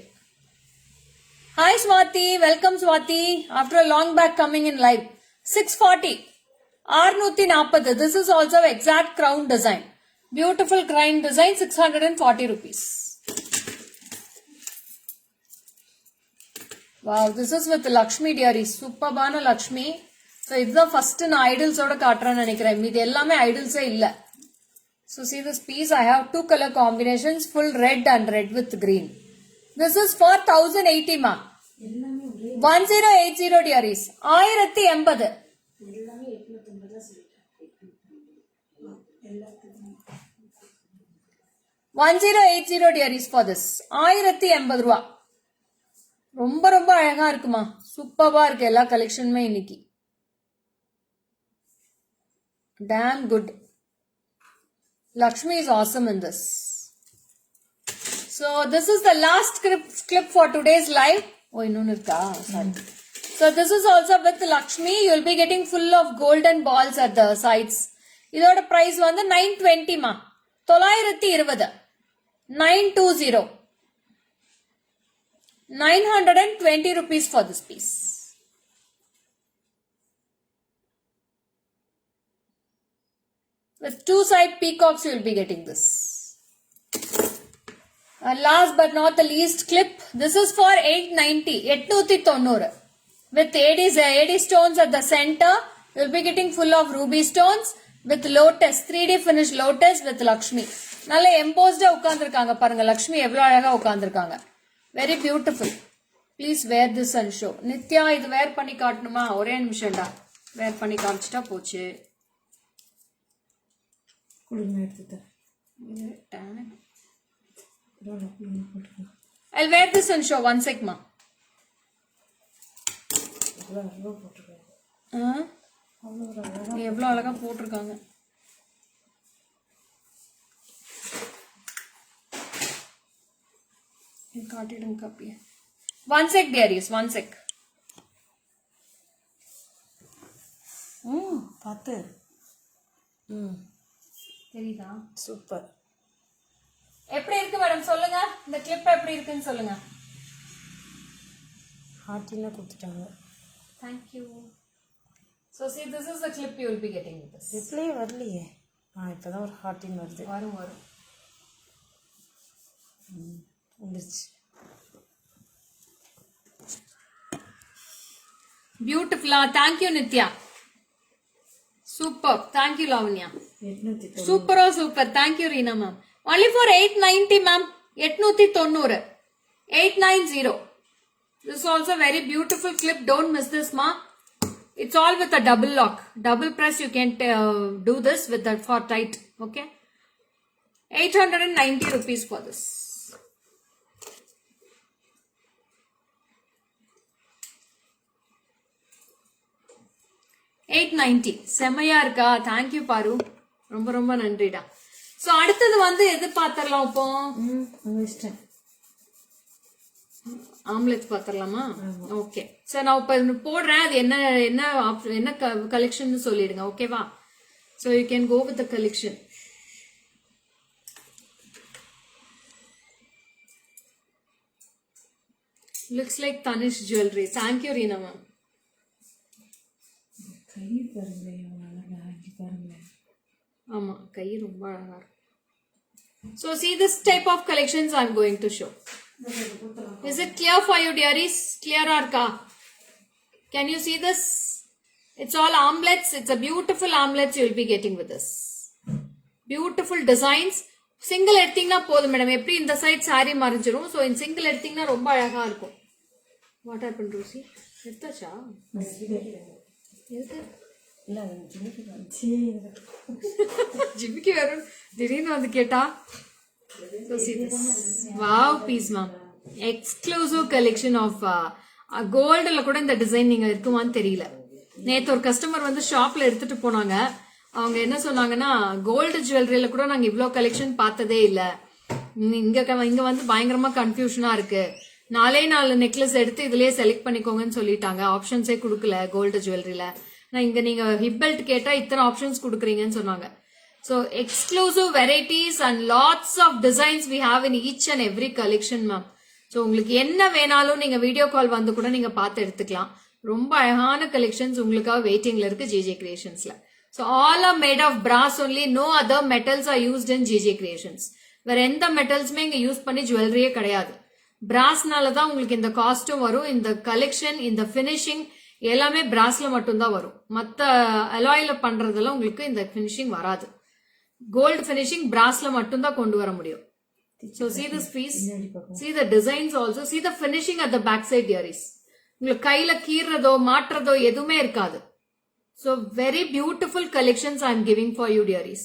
A: Hi Swati, welcome Swati. After a long back coming in live. 640. 640. This is also exact crown design. Beautiful crown design, 640 rupees. Wow, this is with Lakshmi dearies. Superbana Lakshmi. So it's the first in idols oda kaatran nenikiren. Meedu ellame idols e illa. So see this piece, I have two color combinations, full red and red with green. This is for 1080 ma. 1080 dearies. 1080. 1080 dearies for this. 1080 ரூபா. ரொம்ப அழகா இருக்குமா, சூப்பரா இருக்கு எல்லா கலெக்ஷனுமே இன்னைக்கு. Damn good. Lakshmi is awesome in this. So this is the last clip for today's live. Oh, innonu irka, sorry. So this is also with Lakshmi. You will be getting full of golden balls at the sides. இதோட price வந்து 920 மா. 920. 920. 920 rupees for this piece. With two side peacocks you will be getting this. And last but not the least clip. This is for 890. 890. With 80 stones at the center. You will be getting full of ruby stones. With lotus. 3D finished lotus with Lakshmi. நல்ல எம்போஸ்டா உட்கார்ந்துருக்காங்க பாருங்க. லக்ஷ்மி எவ்வளவு அழகா உட்கார்ந்துருக்காங்க. Very beautiful. Please wear this and show. Nithya இது wear பண்ணி காட்டணுமா? ஒரே நிமிஷம்டா. வேர் பண்ணி காமிச்சிட்டா போச்சு. I'll wear this and show. One sec ma. எவ்வளவு அழகா போட்டிருக்காங்க. காட்டிடுங்க காப்பிய. One sec dearies, one sec.
B: பாத்து.
A: தெரியுதா?
B: சூப்பர்.
A: எப்படி இருக்கு மேடம் சொல்லுங்க. இந்த கிளிப் எப்படி இருக்குன்னு சொல்லுங்க.
B: ஹார்ட்டினா கொடுத்துட்டாங்க.
A: Thank you. So see, this is the clip you will be getting with this.
B: Reply வரலையே. இப்பதான் ஒரு ஹார்ட்டின் வருது.
A: வரும்.
B: வந்துருச்சு.
A: Beautiful. Thank you Nitya. Super. Thank you Lavanya. Super. Thank you Reena ma'am. Only for 890 ma'am. 890. 890. This is also very beautiful clip. Don't miss this ma. It's all with a double lock. Double press, you can do this with that for tight. Okay. 890 rupees for this. $890. செமையா இருக்கா? Thank you பாரு. ரொம்ப ரொம்ப நன்றிடா. So அடுத்தது வந்து எது பாத்திரலாம் இப்போ?
B: இஷ்டம்
A: ஆம்லெட் பாத்திரலாமா? ஓகே. சோ நான் இப்ப போடுறேன். அது என்ன என்ன என்ன கலெக்ஷன் சொல்லிடுங்க. ஓகேவா? So you can go with the collection. Looks like Tanish jewelry. Thank you, Reena ma'am.
B: கை பாருங்களேன் எவ்வளோ அழகா இங்கே பாருங்களேன்.
A: ஆமா கை ரொம்ப அழகா இருக்கு. So see this type of collections I'm going to show. Is it clear for you, dearies? Clear arka? Can you see this? It's all armlets. It's a beautiful armlets you'll be getting with this. Beautiful designs. Single எடுத்தீங்கன்னா போதும் madam. எப்படி இந்த side saree மறைஞ்சிரும். So in single எடுத்தீங்கன்னா ரொம்ப அழகா இருக்கும். What happened, Rosie? எடுத்தாச்சா? எது?
B: இல்லை
A: ஜிமிக்கு வரும் திடீர்னு வந்து கேட்டா. So see this. Wow piece ma'am. Exclusive collection of goldல கூட இந்த டிசைன் நீங்க இருக்குமான்னு தெரியல. நேத்து ஒரு கஸ்டமர் வந்து ஷாப்ல எடுத்துட்டு போனாங்க. அவங்க என்ன சொன்னாங்கன்னா கோல்டு ஜுவல்லரியில கூட நாங்க இவ்ளோ கலெக்ஷன் பார்த்ததே இல்ல. இங்க வந்து பயங்கரமா கன்ஃபியூஷனா இருக்கு. 4 நெக்லஸ் எடுத்து இதுலயே செலக்ட் பண்ணிக்கோங்கன்னு சொல்லிட்டாங்க. ஆப்ஷன்ஸே கொடுக்கல கோல்டு ஜுவல்லரியில. நான் இங்க நீங்க ஹிப் பெல்ட் கேட்டா இத்தனை ஆப்ஷன்ஸ் கொடுக்குறீங்கன்னு சொன்னாங்க. So exclusive varieties and lots of designs we have in each and every collection ma'am. So உங்களுக்கு என்ன வேணாலும் நீங்க வீடியோ கால் வந்து கூட நீங்க பார்த்து எடுத்துக்கலாம். ரொம்ப அழகான கலெக்ஷன்ஸ் உங்களுக்காக வெயிட்டிங்ல இருக்கு JJ Creationsல. So all are made of brass only. No other metals are used in JJ Creations. வேற எந்த மெட்டல்ஸுமே இங்க யூஸ் பண்ணி ஜுவல்லரியே கிடையாது. பிராஸ்னால தான் உங்களுக்கு இந்த காஸ்டும் வரும். இந்த கலெக்ஷன் இந்த பினிஷிங் எல்லாமே பிராஸ்ல மட்டும்தான் வரும். மற்ற அலாயில பண்றதெல்லாம் உங்களுக்கு இந்த பினிஷிங் வராது. கோல்டு பினிஷிங் பிராஸ்ல மட்டும்தான் கொண்டு வர முடியும். So see this piece. See the designs also. See the finishing at the back side dearies. உங்களுக்கு கையில கீறதோ மாற்றதோ எதுவுமே இருக்காது. So very beautiful collections I am giving for you dearies.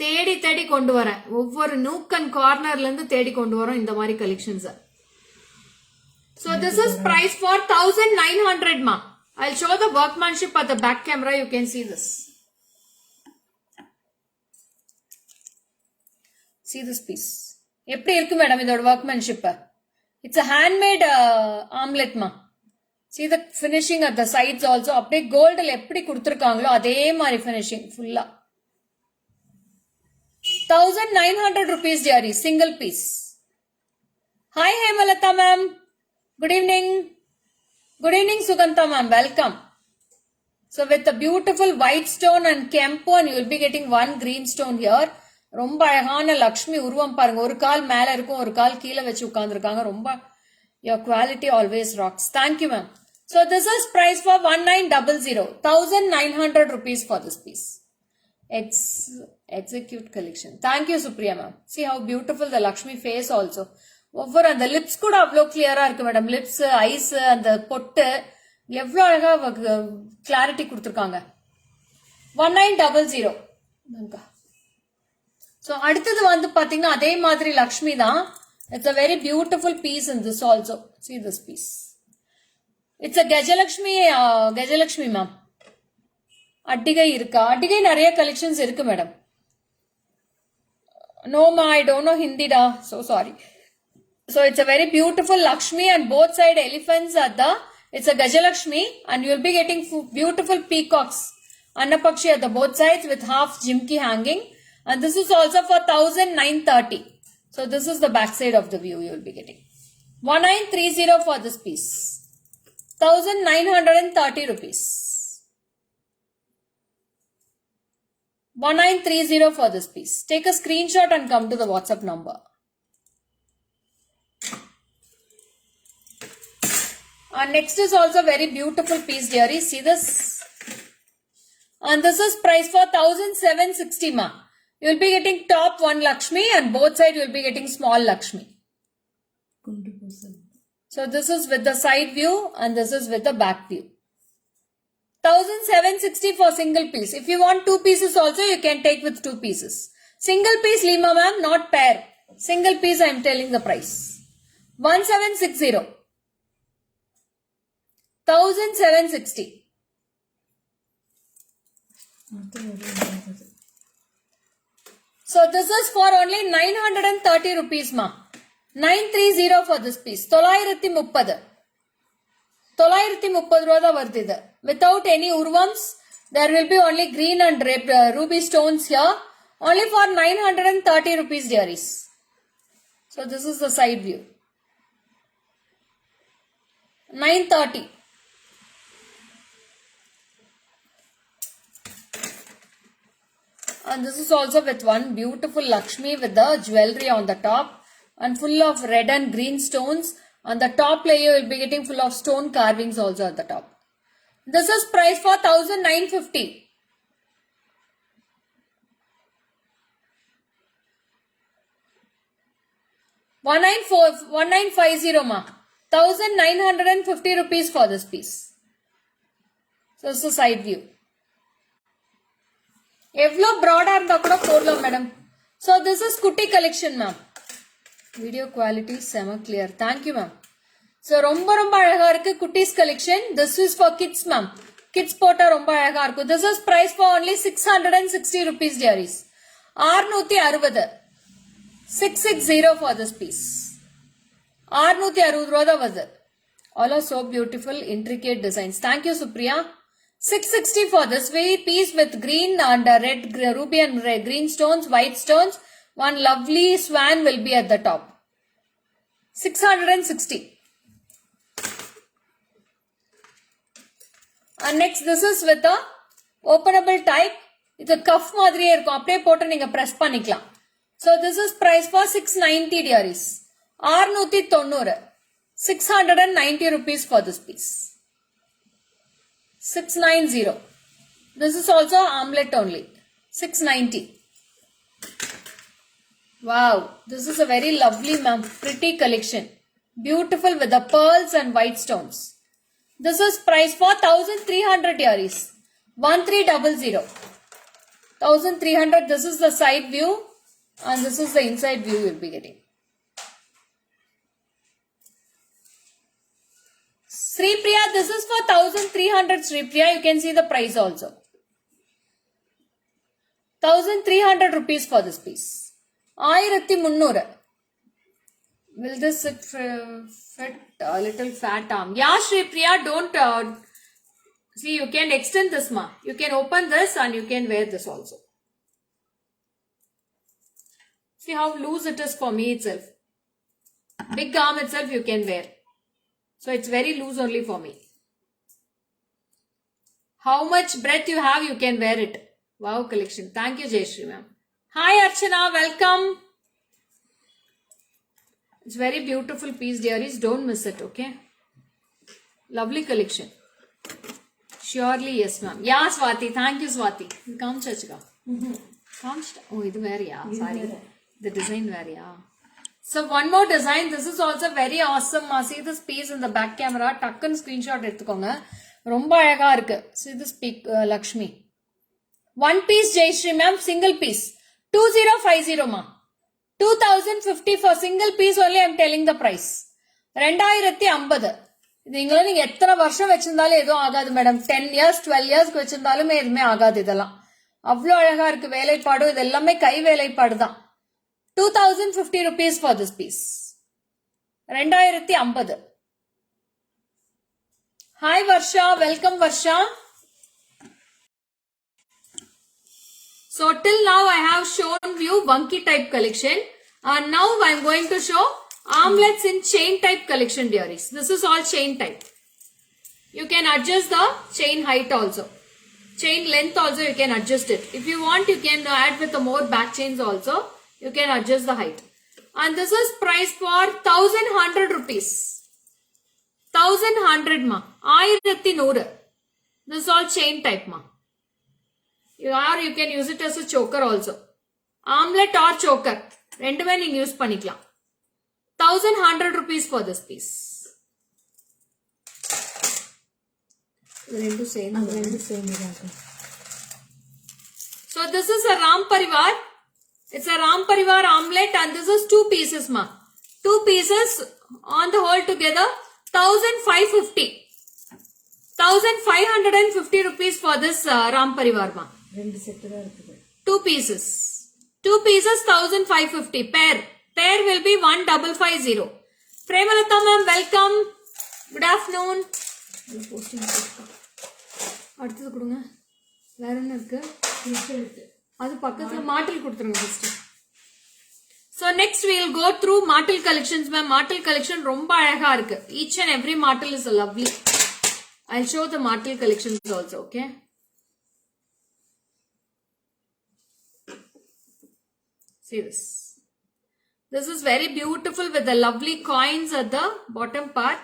A: தேடி தேடி கொண்டு வரேன். ஒவ்வொரு நூக் அண்ட் கார்னர்ல இருந்து தேடி கொண்டு வரோம் இந்த மாதிரி collections. So this is price for 1900 ma. I'll show the workmanship at the back camera. You can see this. See this piece. எப்படி இருக்கு மேடம் இதோட workmanship? It's a handmade armlet ma. See the finishing at the sides also. அப்படியே கோல்டுல எப்படி கொடுத்திருக்காங்களோ அதே மாதிரி finishing full. 1900 rupees dearie, single piece. Hi Hemalata ma'am. Good evening. Good evening Sugantha ma'am. Welcome. So with the beautiful white stone and kempo and you will be getting one green stone here. ரொம்ப அழகான லக்ஷ்மி உருவம் பாருங்க. ஒரு கால் மேல இருக்கும் ஒரு கால் கீழே வச்சு உட்கார்ந்துருக்காங்க. ரொம்ப your quality always rocks. Thank you ma'am. So this is price for 1900. 1900 rupees for this piece. Execute collection. Thank you Supriya ma'am. See how beautiful the Lakshmi face also. ஒவ்வொரு அந்த லிப்ஸ் கூட அவ்வளோ கிளியரா இருக்கு மேடம். லிப்ஸ் ஐஸ் அந்த பொட்டு எவ்வளோ அழகா கிளாரிட்டி கொடுத்துருக்காங்க. 1900. ஸோ அடுத்தது வந்து பாத்தீங்கன்னா அதே மாதிரி லக்ஷ்மி தான். It's a very beautiful piece in this also. See this piece. It's a Gajalakshmi ma'am. அட்டிகை இருக்கா? அட்டிகை நிறைய கலெக்ஷன்ஸ் இருக்கு madam. No ma, I don't know Hindi da. So sorry. So it's a very beautiful Lakshmi and both side elephants are it's a Gajalakshmi and you'll be getting beautiful peacocks. Annapakshi at the both sides with half jimki hanging. And this is also for 1930. So this is the back side of the view you will be getting. 1930 for this piece. 1930 rupees. 1930 for this piece. Take a screenshot and come to the WhatsApp number. And next is also very beautiful piece dearie. See this? And this is price for 1760 ma. You will be getting top one Lakshmi and both side you will be getting small Lakshmi. So this is with the side view and this is with the back view. 1760 for single piece. If you want 2 pieces also, you can take with 2 pieces. Single piece Lima ma'am, not pair. Single piece I am telling the price. 1760. 1760. So this is for only 930 rupees ma. 930 for this piece. 930. 930 ரூபா தான் வருது இது. Without any urvams, there will be only green and ruby stones here. Only for 930 rupees dearies. So this is the side view. 930. And this is also with one beautiful Lakshmi with the jewelry on the top and full of red and green stones. On the top layer you will be getting full of stone carvings also at the top. This is priced for 1950. One nine five zero ma. 1950 rupees for this piece. So this is the side view. எவ்வளோ ப்ராடா இருந்தா கூட போடலாம் madam. So this is குட்டி collection ma'am. Video quality செம clear. Thank you ma'am. So ரொம்ப ரொம்ப அழகா இருக்கு குட்டீஸ் collection. This is for kids ma'am. Kids போட்டா ரொம்ப அழகா இருக்கும். This is price for only 660 rupees diaries. 660. 660 for this piece. 660 ரூபா தான் வருது. All are so beautiful, intricate designs. Thank you, Supriya. 660 for this piece with green and red, ruby and green stones, white stones. One lovely swan will be at the top. 660. And next, this is with a openable type. It's a cuff மாதிரியே இருக்கும். அப்படியே போட்டு நீங்க press பண்ணிக்கலாம். So this is price for 690 dearies. 690. 690 rupees for this piece. 690. This is also armlet only. 690. Wow, this is a very lovely ma'am, pretty collection. Beautiful with the pearls and white stones. This is priced for 1300 diaries. 1300. 1300. This is the side view and this is the inside view you will be getting. Sri Priya, this is for 1300 Sri Priya. You can see the price also. 1300 rupees for this piece. 1300. Will this fit a little fat arm? Yeah, Sri Priya, don't see. You can extend this ma. You can open this and you can wear this also. See how loose it is for me itself. Big arm itself you can wear. So it's very loose only for me. How much breadth you have, you can wear it. Wow, collection. Thank you, Jayashree ma'am. Hi, Archana. Welcome. It's very beautiful piece, dearies. Don't miss it, okay? Lovely collection. Surely, yes, ma'am. Yeah, Swati. Thank you, Swati. Come, Chachka. Come. Oh, this is very, yeah. Sorry. The design very, yeah. So one more design. This is also very awesome. See this piece in the back camera. Takkan screenshot எடுத்துக்கோங்க. ரொம்ப அழகா இருக்கு. See this pic, Lakshmi. One piece Jayashree ma'am, single piece. 2050 ma. 2050 for single piece only I am telling the price. 2050. நீங்களும் நீங்க எத்தனை வருஷம் வச்சிருந்தாலும் எதுவும் ஆகாது மேடம். 10 years 12 years வச்சிருந்தாலுமே எதுவுமே ஆகாது இதெல்லாம். அவ்வளோ அழகா இருக்கு வேலைப்பாடு. இது எல்லாமே கை வேலைப்பாடு தான். 2050 rupees for this piece. 2050. Hi Varsha, welcome Varsha. So till now I have shown you Vanki type collection and now I am going to show armlets in chain type collection dearies. This is all chain type. You can adjust the chain height also. Chain length also you can adjust it. If you want you can add with the more back chains also. You can adjust the height. And this is priced for 1100 rupees. 1100 ma. 1100. This is all chain type ma. Or you can use it as a choker also. Armlet or choker. ரெண்டுமே நீங்க use பண்ணிக்கலாம். 1100 rupees for this piece. ரெண்டும் சேர்ந்து
B: ரெண்டு சேர்ந்துதாங்க.
A: So this is a Ram Parivar. It's a Ram Parivar omelette and this is 2 pieces ma. 2 pieces on the whole together 1550. 1550 rupees for this Ram Parivar ma.
B: ரெண்டு set தான் இருக்குது.
A: 2 pieces. 2 pieces 1550. Pair will be 1550. Premalata ma'am, welcome. Good afternoon. அடுத்தது கொடுங்க. வேற என்ன இருக்கு? அது பக்கத்துல மாட்டில் கொடுத்துருங்க first. So next we will go through மாட்டில் collections ma'am. மாட்டில் collection ரொம்ப அழகா இருக்கு. Each and every மாட்டில் is lovely. I'll show the மாட்டில் collections also, okay? See this. This is very beautiful with the lovely coins at the bottom part.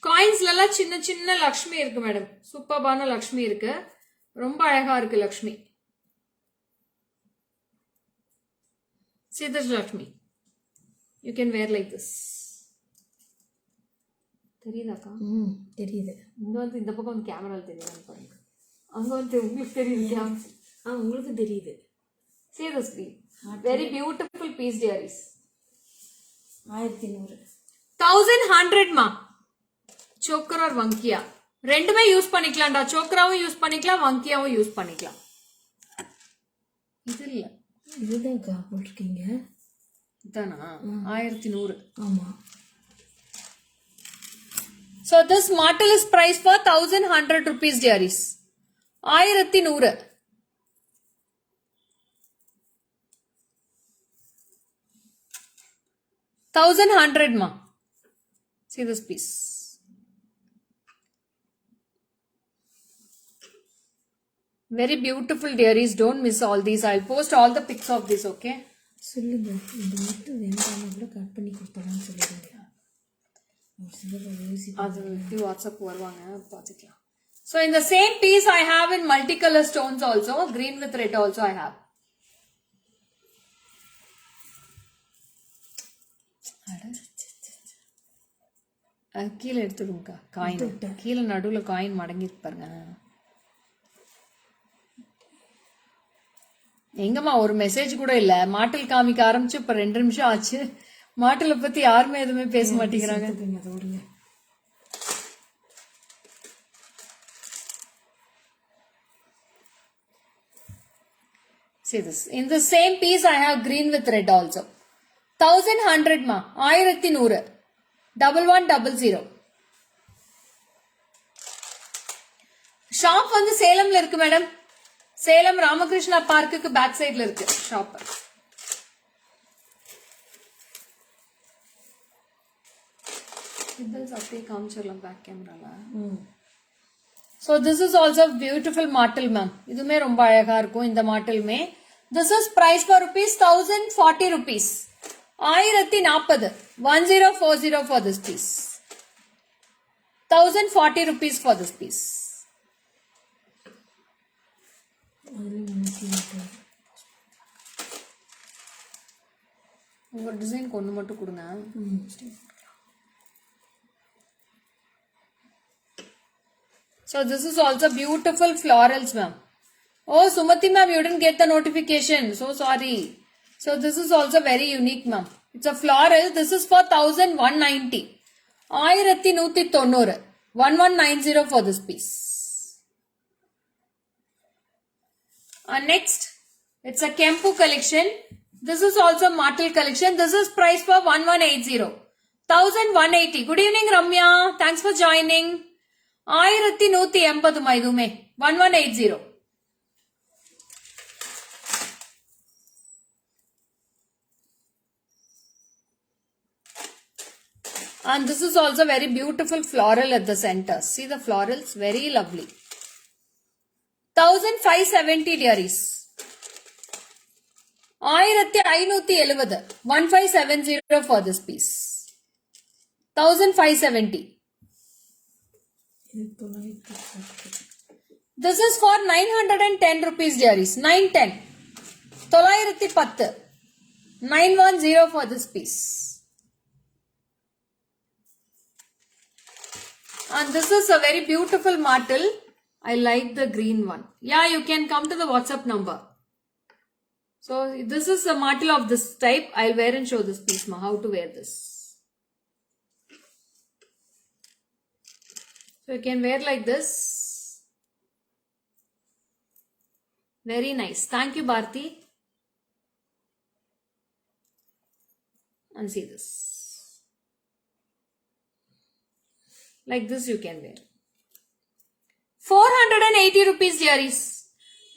A: Coins lala chinna chinna Lakshmi irukku madam. Superbana Lakshmi irukku. Romba alaga irukku Lakshmi. See this Lakshmi. You can wear like this. தெரியுதாக்கா?
B: தெரியுது.
A: இங்க வந்து இந்த பக்கம் வந்து கேமரால தெரியுதான்னு பாருங்க. அங்க வந்து உங்களுக்கு தெரியுதா?
B: உங்களுக்கு தெரியுது.
A: See this piece. Very beautiful piece dearies.
B: 1100.
A: 1100 மா. choker or vankia. ரெண்டுமே யூஸ் பண்ணிக்கலாம்டா. சோக்கராவும் யூஸ் பண்ணிக்கலாம், வங்கியாவும் யூஸ் பண்ணிக்கலாம். இது இல்ல.
B: இதுதான் போட்டிருக்கீங்க.
A: இதானா? 1100.
B: ஆமா.
A: So this martel is priced for 1100 rupees dearies. 1100. $1,100 ma. See this piece. Very beautiful dearies. Don't miss all these. I'll post all the pics of this, okay?
B: சொல்லுங்க. இது மட்டும் வேண்டாம்னு கூட கட் பண்ணி கொடுத்தலாம்னு சொல்லிடுங்க.
A: அது வாட்ஸ்அப் வருவாங்க பார்த்துக்கலாம். So in the same piece I have in multicolor stones also. Green with red also I have. கீழே எடுத்துடுங்க. காயின் கீழே நடுவுல காயின் மடங்கி பாருங்க. எங்கம்மா ஒரு மெசேஜ் கூட இல்ல. மாட்டில் காமிக்க ஆரம்பிச்சு இப்ப 2 நிமிஷம் ஆச்சு. மாட்டில பத்தி யாருமே எதுவுமே பேச மாட்டேங்கிறாங்க. See this. In the same piece I have green with red also. 1100 ma. 1100. 1100. Shop வந்து சேலம்ல இருக்கு மேடம். சேலம் ராமகிருஷ்ணா பார்க்குக்கு பேக் சைடுல இருக்கு ஷாப். இதெல்லாம் அப்படியே காமிச்சிடலாம் பேக் கேமரால. So this is also beautiful martel ma'am. இதுமே ரொம்ப அழகா இருக்கும் இந்த மாட்டலுமே. This is price for rupees 1040 rupees. 1040. 1040 for this piece. 1040 rupees for this piece. உங்க டிசைன் கொண்டு மட்டும் கொடுங்க. So this is also beautiful florals ma'am. Oh Sumati ma'am, you didn't get the notification. So sorry. So this is also very unique ma'am. It's a floral. This is for 1190. 1190. 1190 for this piece. And next, it's a Kempu collection. This is also Martel collection. This is priced for 1180. 1180. Good evening Ramya. Thanks for joining. 1180 இதுமே 1180. And this is also very beautiful floral at the center. See the florals, very lovely. 1570 dearies. 1570. 1570 for this piece. 1570. This is for 910 rupees dearies. 910. 910. 910 for this piece. And this is a very beautiful martel. I like the green one. Yeah, you can come to the WhatsApp number. So this is a martel of this type. I'll wear and show this piece, ma, how to wear this. So you can wear like this. Very nice. Thank you, Bharti. And see this. Like this you can wear. 480 rupees dearies.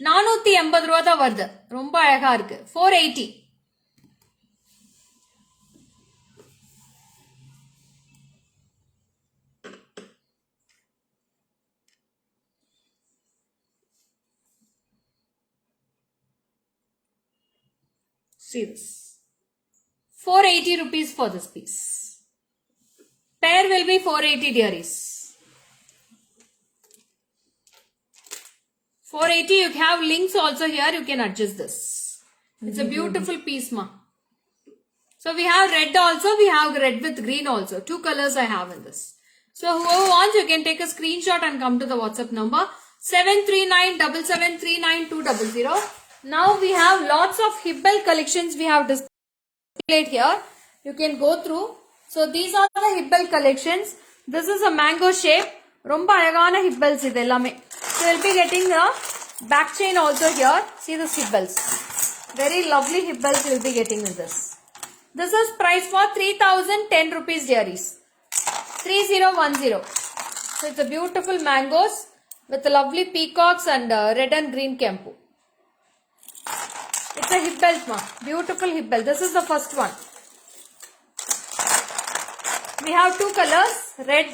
A: 480 ரூபா தான் வருது. ரொம்ப அழகா இருக்கு. 480. See this. 480 rupees for this piece. Pair will be 480 dearies. 480, you have links also here, you can adjust this. It's a beautiful piece, ma. So we have red also, we have red with green also. 2 colors I have in this. So whoever wants, you can take a screenshot and come to the WhatsApp number 73977392200. Now we have lots of Hibbel collections we have displayed here. You can go through. So these are the Hibbel collections. This is a mango shape. Romba alagana Hibbels idu ellame. So you'll be getting the back chain also here. See the Hibbels. Very lovely Hibbels you'll be getting in this. This is price for 3010 rupees dearies. 3010. So it's a beautiful mangoes with the lovely peacocks and red and green kempu. It's a Hibbel, ma. Beautiful Hibbel. This is the first one. We have 2 colors, red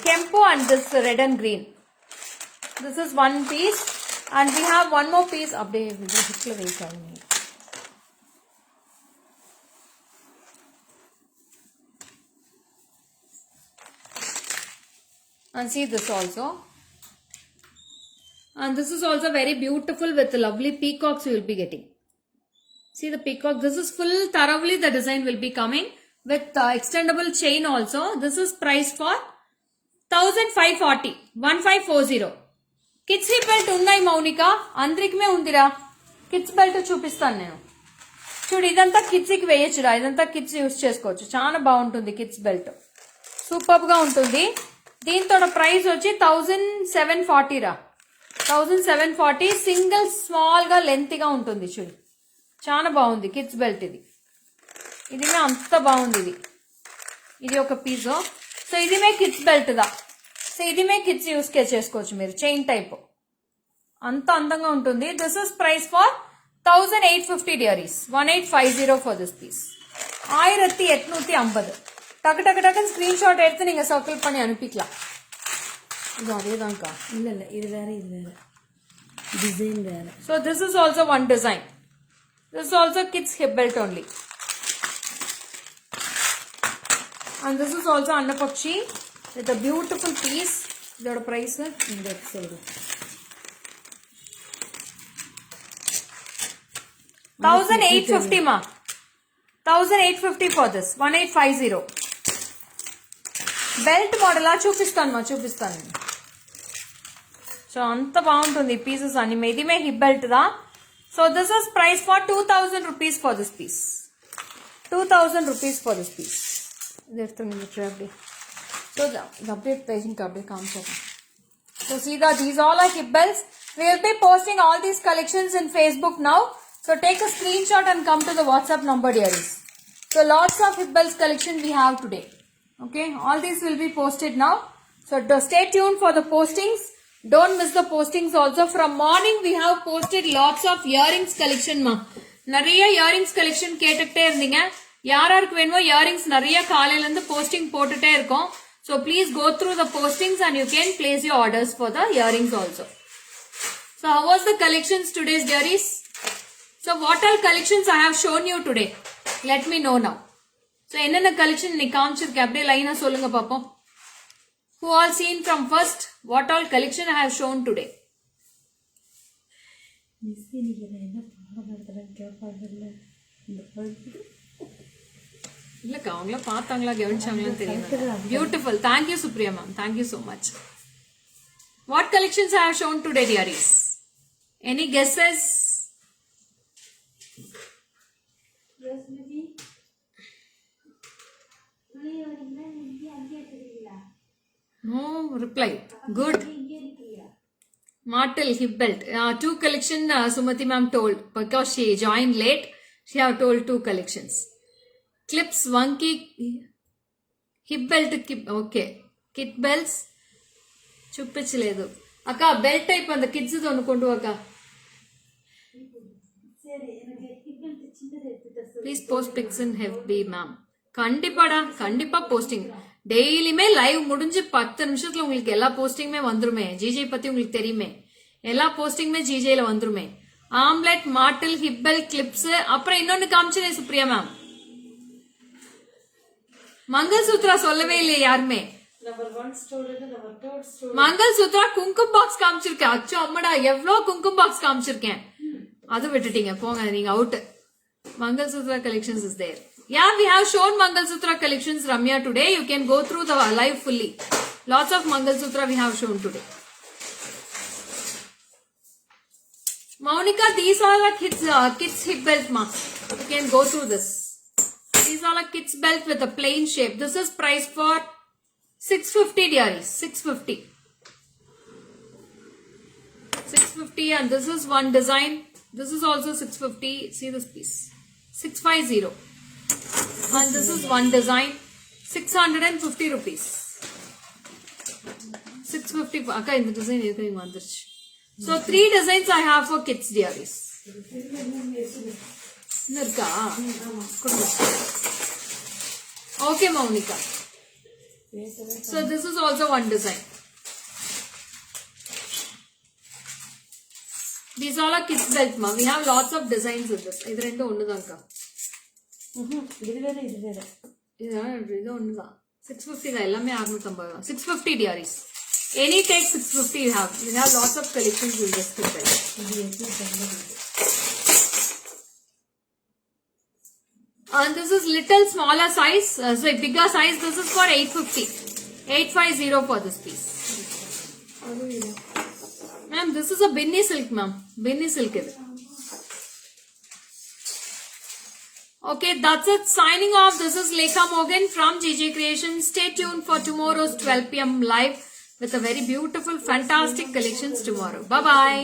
A: kempu and this red and green. This is one piece and we have one more piece. And see this also. And this is also very beautiful with the lovely peacocks you will be getting. See the peacock. This is full thoroughly the design will be coming with extendable chain also. This is priced for 1540. 1540. Kids hip belt unnai Maunika. Andrik me undira. Kids belt చూపిస్తాను నేను. చూడు ఇదంతా kids కి వేయొచ్చురా. ఇదంతా kids use చేసుకోవచ్చు. చాలా బాగుంటుంది kids belt. Super గా ఉంటుంది. దీంతో ప్రైస్ వచ్చి 1740 రా. 1740 సింగిల్ స్మాల్ గా లెంత్ గా ఉంటుంది చూడు. చాలా బాగుంది కిడ్స్ బెల్ట్ ఇది. ఇది అంత బాగుంది ఇది. ఇది ఒక పీస్. సో ఇది మే కిడ్స్ బెల్ట్ దా. సో ఇది మే కిడ్స్ యూస్ చేసుకోవచ్చు మీరు చైన్ టైప్. అంత అందంగా ఉంటుంది. This is price for 1850 dearies. 1850 for this piece. 1850. டக்கு டக்கு டக்குன்னு ஸ்கிரீன்ஷாட் எடுத்து நீங்க சர்க்கிள் பண்ணி அனுப்பிக்கலாம். இது அதேதான்க்கா.
B: இல்ல இல்ல இது வேற டிசைன் வேற.
A: So this is also one design. This is also kids hip belt only. And this is also Annapakshi with a beautiful piece. இதோட price இந்த சொல்றேன். 1850 ma. 1850 for this. 1850. Belt model చూపిస్తాను. సో అంత బాగుంటుంది పీసెస్ అన్ని. ఇది మే హిప్ బెల్ట్ దా. So this is price for 2000 rupees for this piece. 2000 rupees for this piece. So the update pricing ka update काम चल. So see that these all are hip belts. We will be posting all these collections in Facebook now. So take a screenshot and come to the WhatsApp number dearies. So lots of hip belts collection we have today. Okay, all these will be posted now. So stay tuned for the postings. Don't miss the postings also. From morning we have posted lots of earrings collection ma. நிறைய earrings collection கேட்டுட்டே இருந்தீங்க. யாராருக்கு வேணுமோ earrings நிறைய காலையில இருந்து posting போட்டுட்டே இருக்கோம். So please go through the postings and you can place your orders for the earrings also. So how was the collections today's dearies? So what all collections I have shown you today? Let me know now. So என்னென்ன collection நீ காமிச்சிருக்கேன் அப்படியே லைனா சொல்லுங்க பாப்போம். Who all seen from first? What all collection I have shown today? இல்லக்கா அவங்கள பார்த்தாங்களா கவனிச்சாங்களான்னு தெரியும். Beautiful. Thank you Supriya ma'am. Thank you so much. What collections I have shown today, dearies? Any guesses? No reply. Good. Martel hip belt. 2 collection Sumati ma'am told because she joined late. She have told 2 collections. Clips, wonky hip belt. Okay. Kit belts. చూపించలేదు అక్క belt type అంత kids కొనుక్కుంటూ అక్క please post pics in ஹெஃபி ma'am கண்டிப்பா posting டெய்லியுமே live முடிஞ்சு 10 நிமிஷத்துல உங்களுக்கு எல்லா போஸ்டிங்குமே வந்துருமே ஜிஜே பத்தி உங்களுக்கு தெரியுமே எல்லா போஸ்டிங்குமே ஜிஜேல வந்துருமே ஆம்லெட் மாட்டில் ஹிப்பல் கிளிப்ஸ் அப்புறம் இன்னொன்னு காமிச்சேன் சுப்ரியா மேம் மங்கள் சூத்ரா சொல்லவே இல்லையே யாருமே மங்கள் சூத்ரா குங்கும் பாக்ஸ் காமிச்சிருக்கேன் அச்சோ அம்மடா எவ்வளவு குங்கும் பாக்ஸ் காமிச்சிருக்கேன் அது விட்டுட்டீங்க போங்க நீங்க out Mangal Sutra collections is there. Yeah, we have shown Mangal Sutra collections, Ramya, today. You can go through the live fully. Lots of Mangal Sutra we have shown today. Monica, these are the kids hip belt, ma. You can go through this. These are the kids belt with a plain shape. This is priced for 650 dearies. 650. 650 and this is one design. This is also 650. See this piece. 650. And this is one design. 650 rupees. 650. Akka in the design vandirchu. So 3 designs I have for kids dearies. Nirka. Okay, Monica. So this is also one design. These are our kids belt, ma. We have lots of designs in this. This is one danka. This one 650 da ellame 650 650 dearies. Any take 650 you have. We have lots of collections in this kit belt. And this is little smaller size, so bigger size. This is for 850. 850 for this piece. Ma'am, this is a Binni silk, ma'am. Binni silk is. Okay, that's it. Signing off. This is Lekha Morgan from GJ Creations. Stay tuned for tomorrow's 12 p.m. live with a very beautiful, fantastic collections tomorrow. Bye-bye.